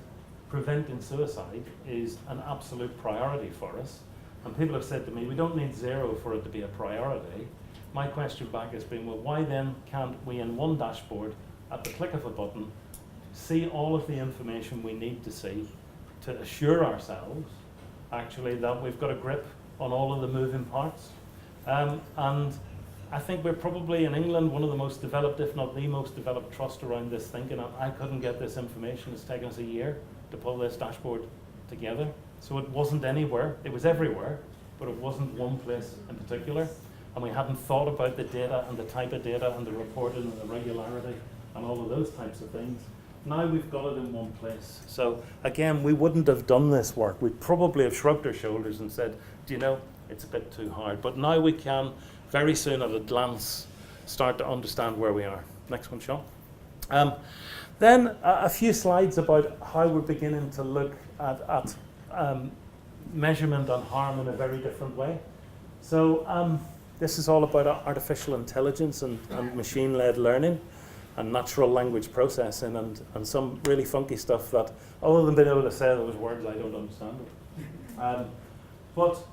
A: preventing suicide is an absolute priority for us, and people have said to me, we don't need zero for it to be a priority, my question back has been, well, why then can't we in one dashboard, at the click of a button, see all of the information we need to see to assure ourselves, actually, that we've got a grip on all of the moving parts? And I think we're probably in England one of the most developed, if not the most developed trust around this thinking. I couldn't get this information. It's taken us a year to pull this dashboard together. So it wasn't anywhere. It was everywhere, but it wasn't one place in particular. And we hadn't thought about the data and the type of data and the reporting and the regularity and all of those types of things. Now we've got it in one place. So again, we wouldn't have done this work. We'd probably have shrugged our shoulders and said, do you know, it's a bit too hard. But now we can, very soon at a glance, start to understand where we are. Next one, Sean. Then a few slides about how we're beginning to look at measurement and harm in a very different way. So this is all about artificial intelligence and machine-led learning and natural language processing and some really funky stuff that, other than being able to say those words, I don't understand it. But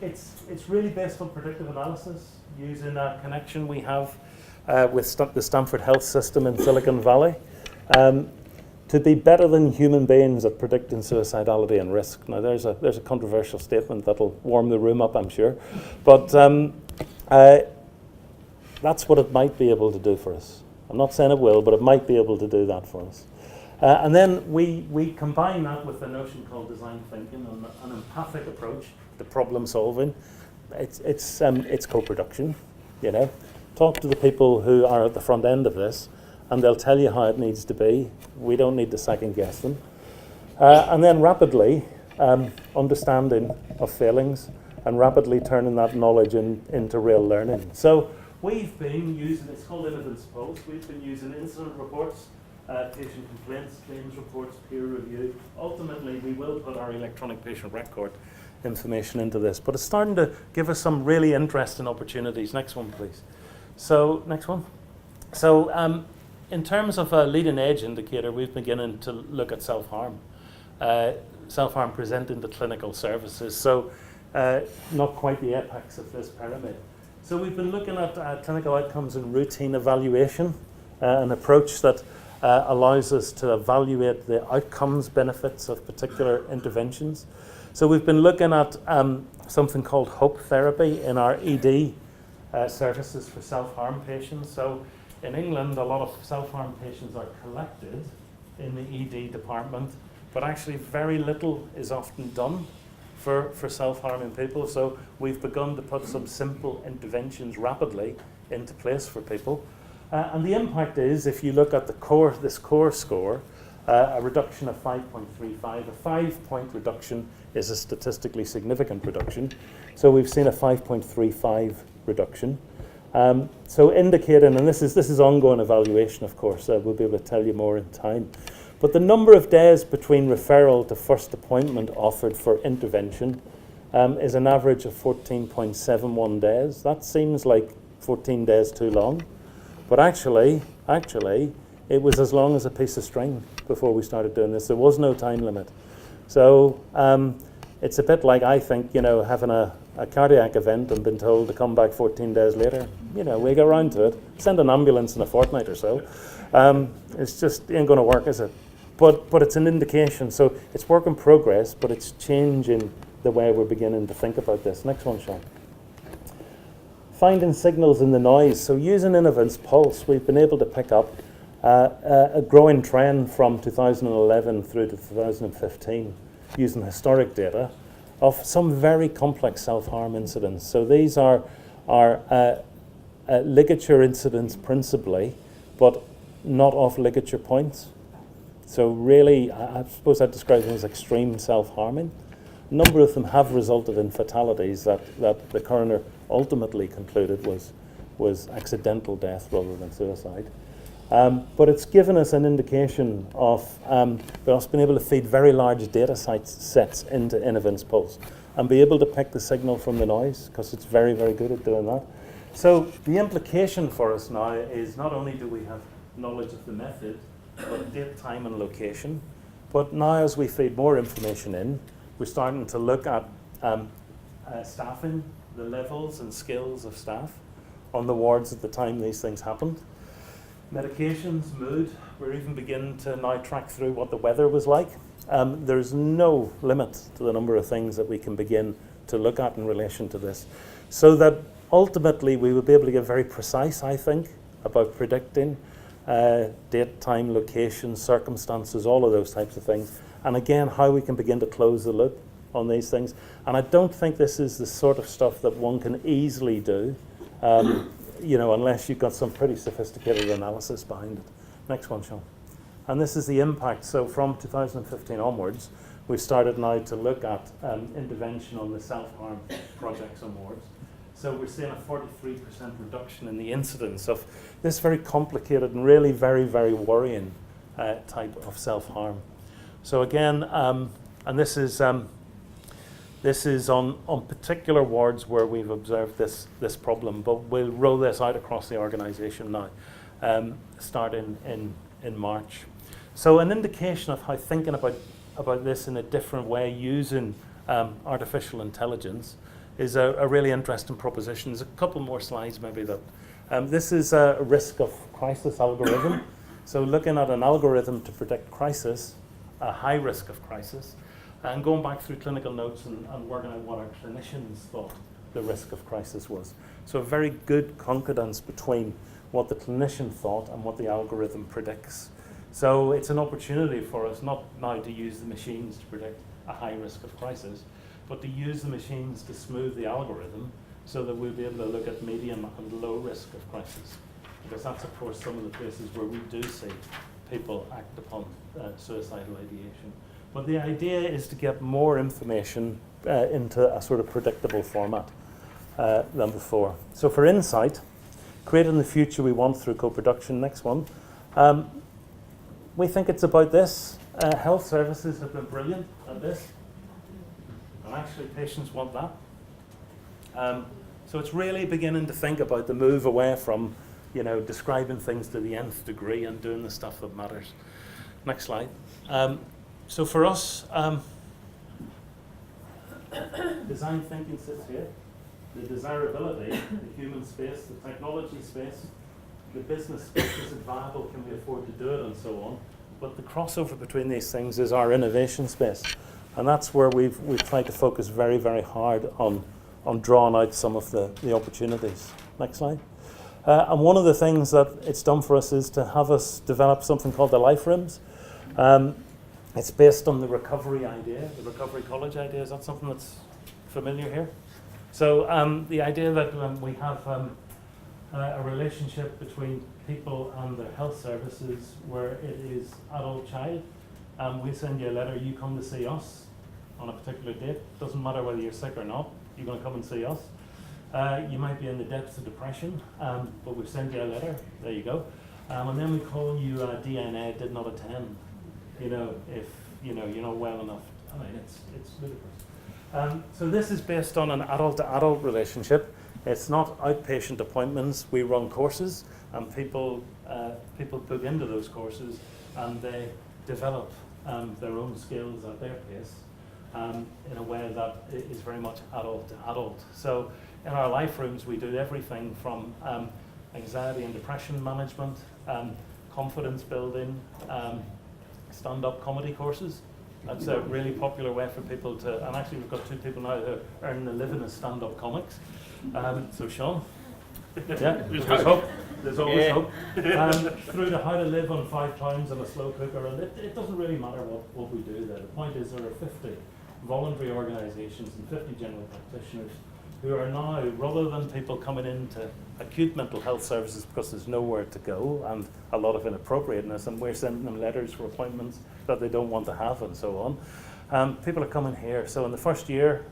A: it's really based on predictive analysis using a connection we have with the Stanford Health System in Silicon Valley to be better than human beings at predicting suicidality and risk. Now, there's a controversial statement that'll warm the room up, I'm sure. But that's what it might be able to do for us. I'm not saying it will, but it might be able to do that for us. And then we combine that with a notion called design thinking and an empathic approach to problem solving. It's co-production, you know. Talk to the people who are at the front end of this, and they'll tell you how it needs to be. We don't need to second guess them. And then rapidly understanding of failings and rapidly turning that knowledge into real learning. So we've been using, it's called Evidence Pulse, we've been using incident reports, patient complaints, claims reports, peer review. Ultimately, we will put our electronic patient record information into this, but it's starting to give us some really interesting opportunities. Next one, please. So, next one. So, in terms of a leading edge indicator, we've been beginning to look at self-harm. Self-harm presenting to clinical services, so not quite the apex of this pyramid. So we've been looking at clinical outcomes and routine evaluation, an approach that allows us to evaluate the outcomes benefits of particular interventions. So we've been looking at something called hope therapy in our ED services for self-harm patients. So in England, a lot of self-harm patients are collected in the ED department, but actually very little is often done for self-harming people. So we've begun to put some simple interventions rapidly into place for people. And the impact is, if you look at this core score, a reduction of 5.35. A 5-point reduction is a statistically significant reduction. So we've seen a 5.35 reduction. So indicating, and this is ongoing evaluation, of course, we'll be able to tell you more in time. But the number of days between referral to first appointment offered for intervention is an average of 14.71 days. That seems like 14 days too long. But actually, it was as long as a piece of string before we started doing this. There was no time limit. So it's a bit like, I think, you know, having a cardiac event and been told to come back 14 days later. You know, we get around to it. Send an ambulance in a fortnight or so. It's just ain't going to work, is it? But it's an indication. So it's work in progress, but it's changing the way we're beginning to think about this. Next one, Sean. Finding signals in the noise. So using Innovance Pulse, we've been able to pick up a growing trend from 2011 through to 2015 using historic data of some very complex self-harm incidents. So these are ligature incidents principally, but not off ligature points. So really, I suppose I'd describe them as extreme self-harming. A number of them have resulted in fatalities that the coroner ultimately concluded was accidental death rather than suicide. But it's given us an indication of us being able to feed very large data sets into Innovance Pulse and be able to pick the signal from the noise, because it's very, very good at doing that. So the implication for us now is not only do we have knowledge of the method, but date, time and location, but now as we feed more information in, we're starting to look at staffing, the levels and skills of staff on the wards at the time these things happened. Medications, mood, we're even beginning to now track through what the weather was like. There's no limit to the number of things that we can begin to look at in relation to this. So that ultimately, we will be able to get very precise, I think, about predicting date, time, location, circumstances, all of those types of things. And again, how we can begin to close the loop on these things. And I don't think this is the sort of stuff that one can easily do, unless you've got some pretty sophisticated analysis behind it. Next one, Sean. And this is the impact. So from 2015 onwards, we've started now to look at intervention on the self-harm projects on wards. So we're seeing a 43% reduction in the incidence of this very complicated and really very, very worrying type of self-harm. So again, and this is on particular wards where we've observed this problem, but we'll roll this out across the organisation now, starting in March. So an indication of how thinking about this in a different way using artificial intelligence is a really interesting proposition. There's a couple more slides maybe that. This is a risk of crisis algorithm. So looking at an algorithm to predict crisis, a high risk of crisis, and going back through clinical notes and working out what our clinicians thought the risk of crisis was. So a very good concordance between what the clinician thought and what the algorithm predicts. So it's an opportunity for us not now to use the machines to predict a high risk of crisis, but to use the machines to smooth the algorithm so that we'll be able to look at medium and low risk of crisis. Because that's, of course, some of the places where we do see people act upon suicidal ideation. But the idea is to get more information into a sort of predictable format than before. So for insight, creating the future we want through co-production, next one. We think it's about this. Health services have been brilliant at this. And actually, patients want that. So it's really beginning to think about the move away from, describing things to the nth degree and doing the stuff that matters. Next slide. So for us, design thinking sits here. The desirability, the human space, the technology space, the business space, is it viable, can we afford to do it, and so on. But the crossover between these things is our innovation space. And that's where we've tried to focus very, very hard on drawing out some of the opportunities. Next slide. And one of the things that it's done for us is to have us develop something called the Life Rooms. It's based on the recovery idea, the recovery college idea. Is that something that's familiar here? So the idea that we have a relationship between people and their health services where it is adult-child. We send you a letter, you come to see us on a particular date. Doesn't matter whether you're sick or not, you're going to come and see us. You might be in the depths of depression, but we send you a letter, there you go. And then we call you DNA, did not attend. If you're not well enough. I mean, it's ludicrous. So this is based on an adult-to-adult relationship. It's not outpatient appointments. We run courses, and people book into those courses, and they develop their own skills at their pace in a way that is very much adult to adult. So in our Life Rooms, we do everything from anxiety and depression management, confidence building, stand-up comedy courses. That's a really popular way for people to, and actually we've got 2 people now who earn a living as stand-up comics. So Sean, yeah, there's hope. There's always hope. Through to how to live on £5 and a slow cooker, and it doesn't really matter what we do there. The point is there are 50 voluntary organisations and 50 general practitioners who are now, rather than people coming into acute mental health services because there's nowhere to go and a lot of inappropriateness, and we're sending them letters for appointments that they don't want to have and so on. People are coming here. So in the first year,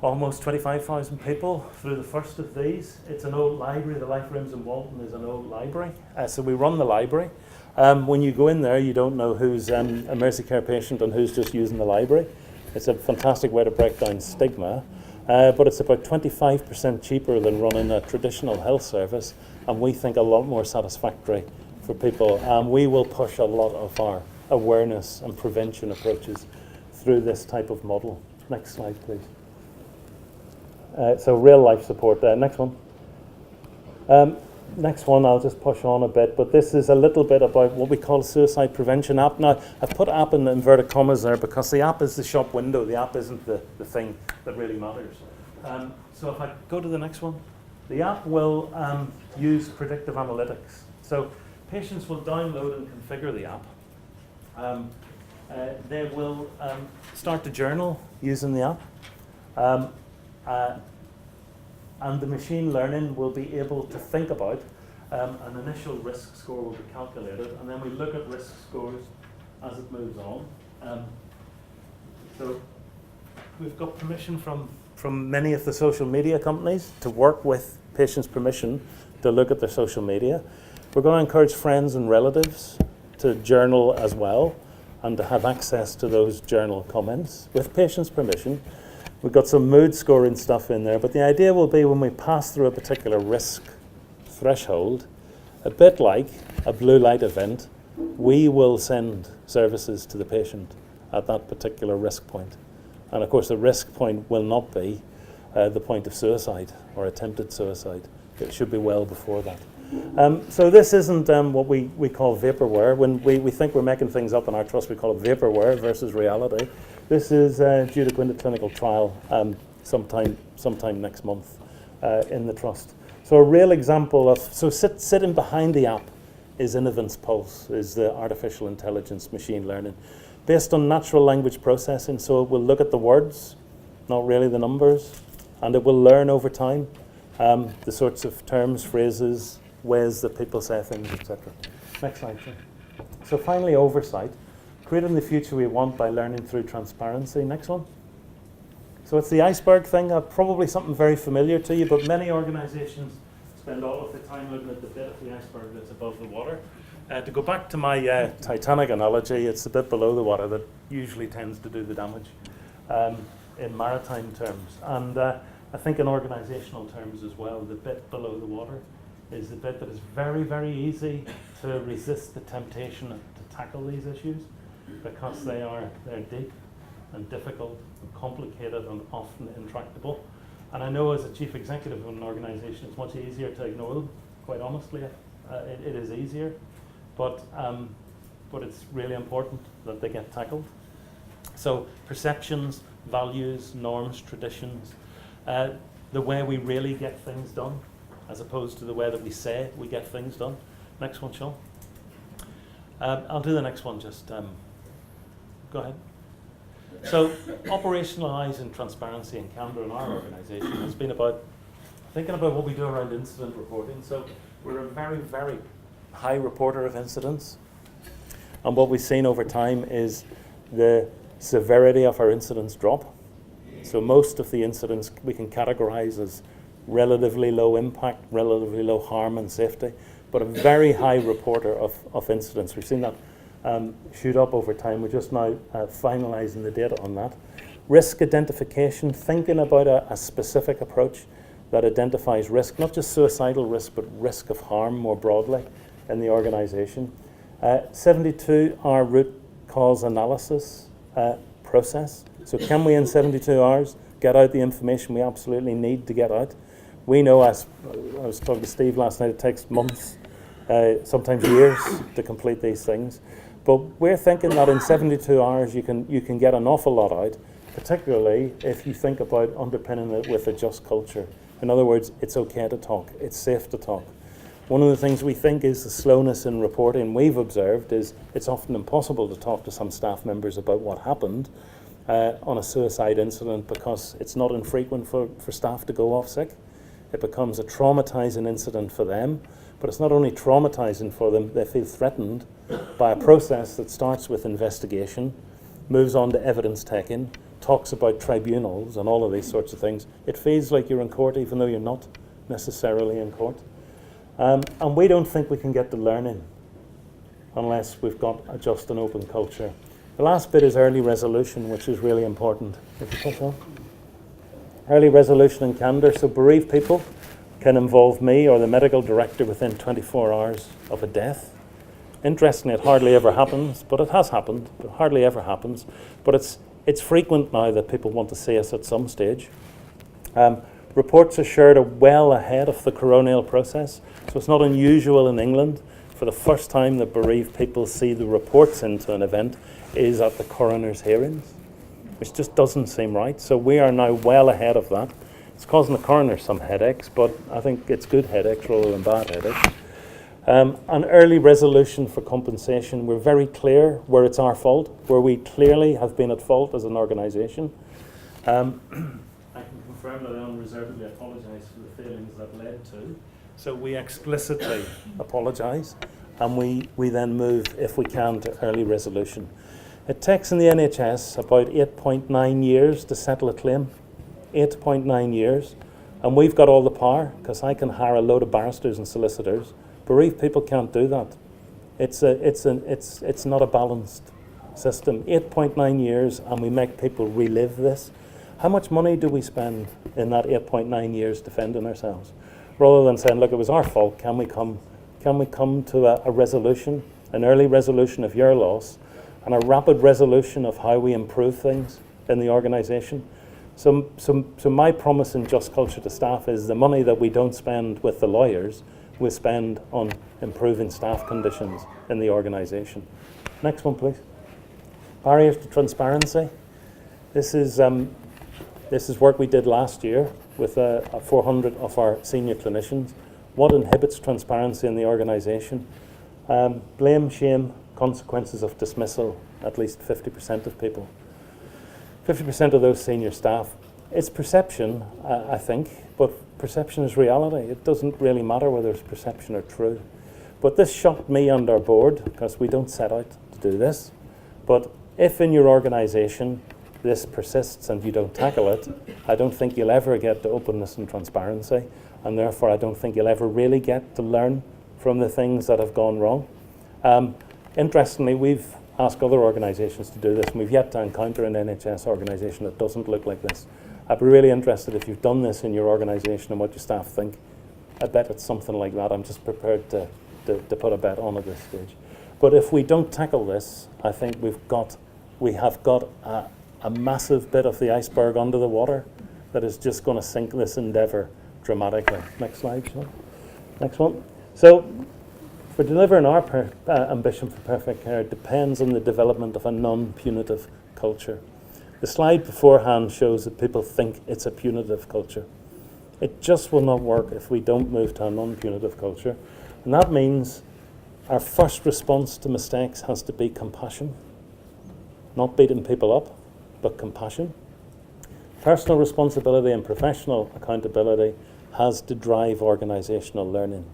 A: almost 25,000 people through the first of these. It's an old library. The Life Rooms in Walton is an old library. So we run the library. When you go in there, you don't know who's a Mersey care patient and who's just using the library. It's a fantastic way to break down stigma. But it's about 25% cheaper than running a traditional health service, and we think a lot more satisfactory for people. We will push a lot of our awareness and prevention approaches through this type of model. Next slide, please. So real life support. Next one. Next one, I'll just push on a bit, but this is a little bit about what we call a suicide prevention app. Now, I've put app in inverted commas there because the app is the shop window. The app isn't the thing that really matters. So if I go to the next one, the app will use predictive analytics. So patients will download and configure the app. They will start to journal using the app. And the machine learning will be able to think about an initial risk score will be calculated, and then we look at risk scores as it moves on. So we've got permission from many of the social media companies to work with patients' permission to look at their social media. We're going to encourage friends and relatives to journal as well and to have access to those journal comments with patients' permission. We've got some mood scoring stuff in there, but the idea will be when we pass through a particular risk threshold, a bit like a blue light event, we will send services to the patient at that particular risk point. And of course the risk point will not be the point of suicide or attempted suicide. It should be well before that. So this isn't what we call vaporware. When we think we're making things up in our trust, we call it vaporware versus reality. This is due to go into clinical trial sometime next month in the trust. So a real example of, sitting behind the app is Innovance Pulse, is the artificial intelligence machine learning, based on natural language processing. So it will look at the words, not really the numbers, and it will learn over time the sorts of terms, phrases, ways that people say things, etc. Next slide, please. So finally, oversight. Creating the future we want by learning through transparency. Next one. So it's the iceberg thing, probably something very familiar to you, but many organizations spend all of the time looking at the bit of the iceberg that's above the water. To go back to my Titanic analogy, it's the bit below the water that usually tends to do the damage in maritime terms. And I think in organizational terms as well, the bit below the water is the bit that is very, very easy to resist the temptation to tackle these issues, because they're deep and difficult and complicated and often intractable. And I know as a chief executive of an organization, it's much easier to ignore them, quite honestly. It is easier, but it's really important that they get tackled. So perceptions, values, norms, traditions, the way we really get things done, as opposed to the way that we say we get things done. Next one, Sean. I'll do the next one, just go ahead. So operationalising transparency and candour in our organisation has been about thinking about what we do around incident reporting. So we're a very, very high reporter of incidents. And what we've seen over time is the severity of our incidents drop. So most of the incidents we can categorise as relatively low impact, relatively low harm and safety, but a very high reporter of incidents. We've seen that shoot up over time. We're just now finalising the data on that. Risk identification, thinking about a specific approach that identifies risk, not just suicidal risk, but risk of harm more broadly in the organisation. 72-hour root cause analysis process. So can we in 72 hours get out the information we absolutely need to get out? We know, as I was talking to Steve last night, it takes months, sometimes years to complete these things. But we're thinking that in 72 hours you can get an awful lot out, particularly if you think about underpinning it with a just culture. In other words, it's okay to talk, it's safe to talk. One of the things we think is the slowness in reporting we've observed is it's often impossible to talk to some staff members about what happened on a suicide incident, because it's not infrequent for staff to go off sick. It becomes a traumatizing incident for them, but it's not only traumatizing for them, they feel threatened by a process that starts with investigation, moves on to evidence taking, talks about tribunals and all of these sorts of things. It feels like you're in court even though you're not necessarily in court. And we don't think we can get to learning unless we've got a just and open culture. The last bit is early resolution, which is really important. If you push on. Early resolution and candour. So bereaved people can involve me or the medical director within 24 hours of a death. Interestingly, it hardly ever happens, but it has happened. But hardly ever happens. But it's frequent now that people want to see us at some stage. Reports are shared well ahead of the coronial process. So it's not unusual in England for the first time that bereaved people see the reports into an event is at the coroner's hearings, which just doesn't seem right. So we are now well ahead of that. It's causing the coroner some headaches, but I think it's good headaches rather than bad headaches. An early resolution for compensation. We're very clear where it's our fault, where we clearly have been at fault as an organisation. I can confirm that I unreservedly apologise for the failings that led to. So we explicitly apologise, and we then move, if we can, to early resolution. It takes in the NHS about 8.9 years to settle a claim. 8.9 years. And we've got all the power, because I can hire a load of barristers and solicitors. Bereaved people can't do that. It's not a balanced system. 8.9 years, and we make people relive this. How much money do we spend in that 8.9 years defending ourselves? Rather than saying, look, it was our fault, can we come to a resolution, an early resolution of your loss, and a rapid resolution of how we improve things in the organisation? So my promise in Just Culture to staff is the money that we don't spend with the lawyers, we spend on improving staff conditions in the organisation. Next one, please. Barriers to transparency. This is work we did last year with 400 of our senior clinicians. What inhibits transparency in the organisation? Blame, shame, consequences of dismissal, at least 50% of people. 50% of those senior staff. It's perception, I think, but perception is reality. It doesn't really matter whether it's perception or true. But this shocked me and our board, because we don't set out to do this. But if in your organisation this persists and you don't tackle it, I don't think you'll ever get to openness and transparency, and therefore I don't think you'll ever really get to learn from the things that have gone wrong. Interestingly, we've asked other organisations to do this, and we've yet to encounter an NHS organisation that doesn't look like this. I'd be really interested if you've done this in your organisation and what your staff think. I bet it's something like that. I'm just prepared to put a bet on at this stage. But if we don't tackle this, I think we have got a massive bit of the iceberg under the water that is just going to sink this endeavour dramatically. Next slide, Sean. Next one. So, for delivering our ambition for perfect care depends on the development of a non-punitive culture. The slide beforehand shows that people think it's a punitive culture. It just will not work if we don't move to a non-punitive culture. And that means our first response to mistakes has to be compassion. Not beating people up, but compassion. Personal responsibility and professional accountability has to drive organisational learning.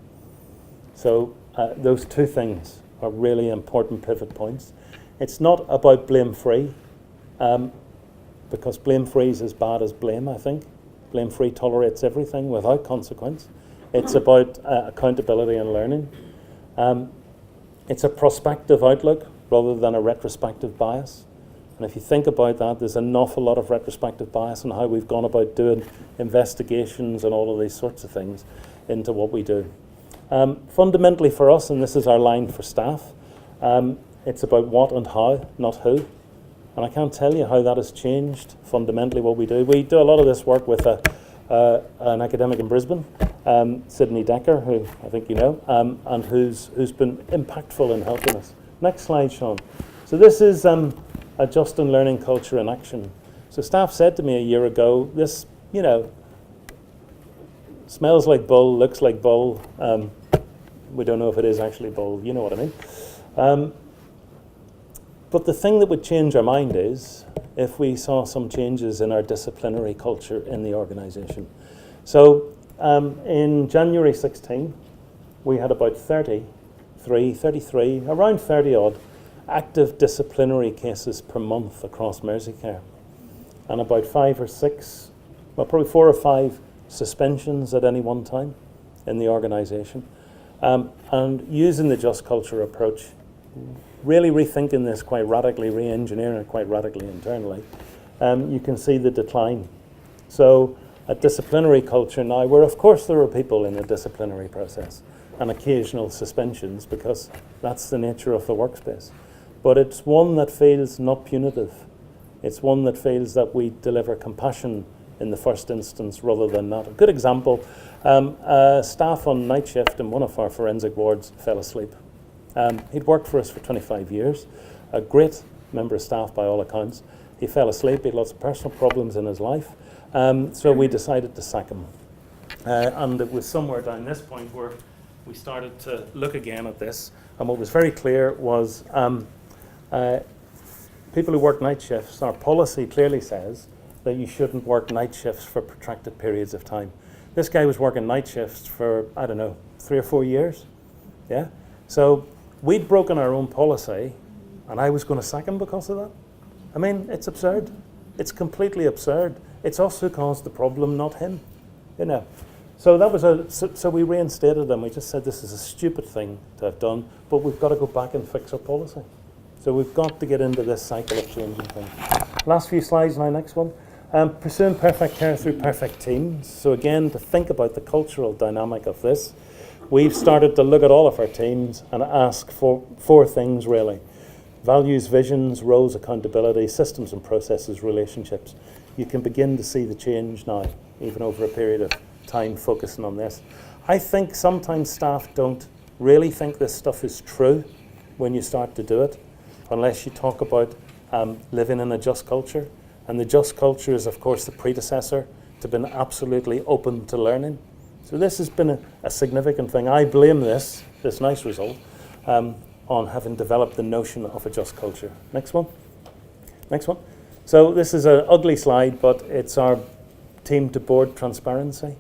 A: So those two things are really important pivot points. It's not about blame-free, because blame-free is as bad as blame, I think. Blame-free tolerates everything without consequence. It's about accountability and learning. It's a prospective outlook rather than a retrospective bias. And if you think about that, there's an awful lot of retrospective bias in how we've gone about doing investigations and all of these sorts of things into what we do. Fundamentally for us, and this is our line for staff, it's about what and how, not who. And I can't tell you how that has changed fundamentally what we do. We do a lot of this work with an academic in Brisbane, Sydney Decker, who I think you know, and who's been impactful in helping us. Next slide, Sean. So this is a just and learning culture in action. So staff said to me a year ago, this, smells like bull, looks like bull. We don't know if it is actually bull, you know what I mean. But the thing that would change our mind is if we saw some changes in our disciplinary culture in the organisation. So in January 16, we had about 33, around 30 odd active disciplinary cases per month across Mersey Care. And about 5 or 6, well, probably 4 or 5 suspensions at any one time in the organisation. And using the Just Culture approach, really rethinking this quite radically, re-engineering it quite radically internally, you can see the decline. So a disciplinary culture now, where of course there are people in the disciplinary process and occasional suspensions, because that's the nature of the workspace. But it's one that feels not punitive. It's one that feels that we deliver compassion in the first instance rather than not. A good example, staff on night shift in one of our forensic wards fell asleep. He'd worked for us for 25 years, a great member of staff by all accounts. He fell asleep, he had lots of personal problems in his life, So we decided to sack him. And it was somewhere down this point where we started to look again at this. And what was very clear was people who work night shifts, our policy clearly says that you shouldn't work night shifts for protracted periods of time. This guy was working night shifts for, I don't know, 3 or 4 years. Yeah? So we'd broken our own policy, and I was going to sack him because of that. I mean, it's absurd. It's completely absurd. It's us who caused the problem, not him. You know. So that was so we reinstated him. We just said this is a stupid thing to have done, but we've got to go back and fix our policy. So we've got to get into this cycle of changing things. Last few slides now, next one. Pursuing perfect care through perfect teams. So again, to think about the cultural dynamic of this, we've started to look at all of our teams and ask for 4 things really. Values, visions, roles, accountability, systems and processes, relationships. You can begin to see the change now, even over a period of time focusing on this. I think sometimes staff don't really think this stuff is true when you start to do it, unless you talk about living in a just culture. And the just culture is, of course, the predecessor to being absolutely open to learning. So this has been a significant thing. I blame this nice result, on having developed the notion of a just culture. Next one. Next one. So this is an ugly slide, but it's our team to board transparency.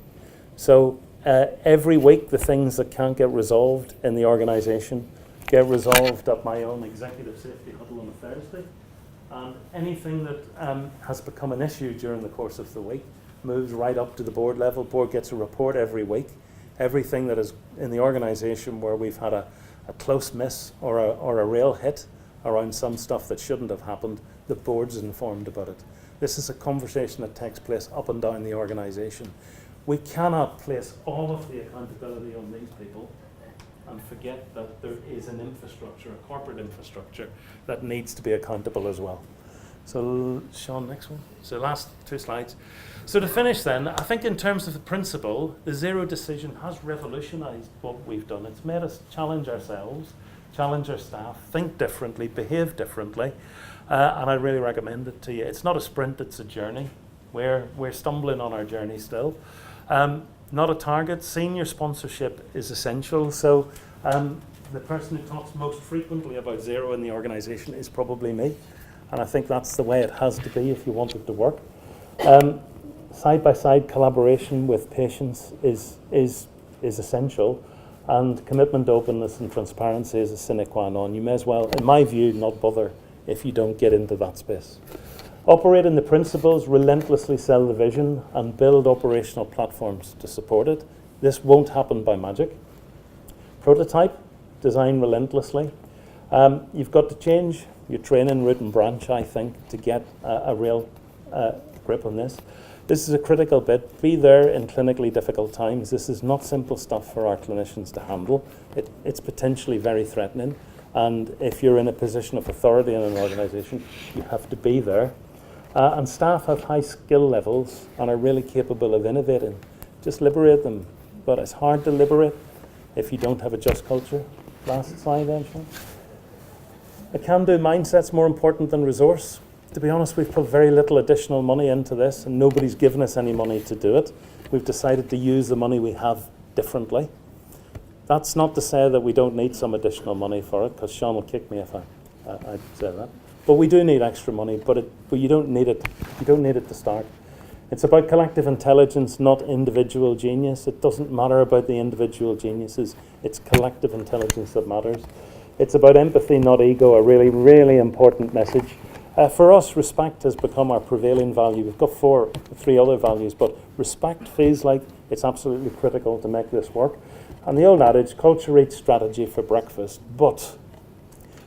A: So every week, the things that can't get resolved in the organisation get resolved at my own executive safety huddle on a Thursday. And anything that has become an issue during the course of the week moves right up to the board level. Board gets a report every week. Everything that is in the organisation where we've had a close miss or a real hit around some stuff that shouldn't have happened, the board's informed about it. This is a conversation that takes place up and down the organisation. We cannot place all of the accountability on these people and forget that there is an infrastructure, a corporate infrastructure, that needs to be accountable as well. So, Sean, next one. So last 2 slides. So to finish then, I think in terms of the principle, the zero decision has revolutionised what we've done. It's made us challenge ourselves, challenge our staff, think differently, behave differently, and I really recommend it to you. It's not a sprint, it's a journey. We're stumbling on our journey still. Not a target. Senior sponsorship is essential. So the person who talks most frequently about zero in the organisation is probably me. And I think that's the way it has to be if you want it to work. Side-by-side collaboration with patients is essential. And commitment to openness and transparency is a sine qua non. You may as well, in my view, not bother if you don't get into that space. Operate in the principles, relentlessly sell the vision, and build operational platforms to support it. This won't happen by magic. Prototype, design relentlessly. You've got to change your training root and branch, I think, to get a real grip on this. This is a critical bit. Be there in clinically difficult times. This is not simple stuff for our clinicians to handle. It's potentially very threatening. And if you're in a position of authority in an organisation, you have to be there. And staff have high skill levels and are really capable of innovating. Just liberate them. But it's hard to liberate if you don't have a just culture. Last slide then, Sean. A can-do mindset's more important than resource. To be honest, we've put very little additional money into this, and nobody's given us any money to do it. We've decided to use the money we have differently. That's not to say that we don't need some additional money for it, because Sean will kick me if I say that. But we do need extra money, but you don't need it. You don't need it to start. It's about collective intelligence, not individual genius. It doesn't matter about the individual geniuses. It's collective intelligence that matters. It's about empathy, not ego, a really, really important message. For us, respect has become our prevailing value. We've got 3 other values, but respect feels like it's absolutely critical to make this work. And the old adage, culture eats strategy for breakfast, but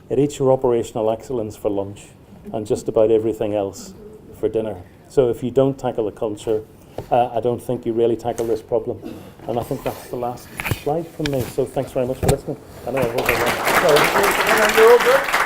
A: it eats your operational excellence for lunch and just about everything else for dinner. So if you don't tackle the culture, I don't think you really tackle this problem. And I think that's the last slide from me. So thanks very much for listening. I know I was over there.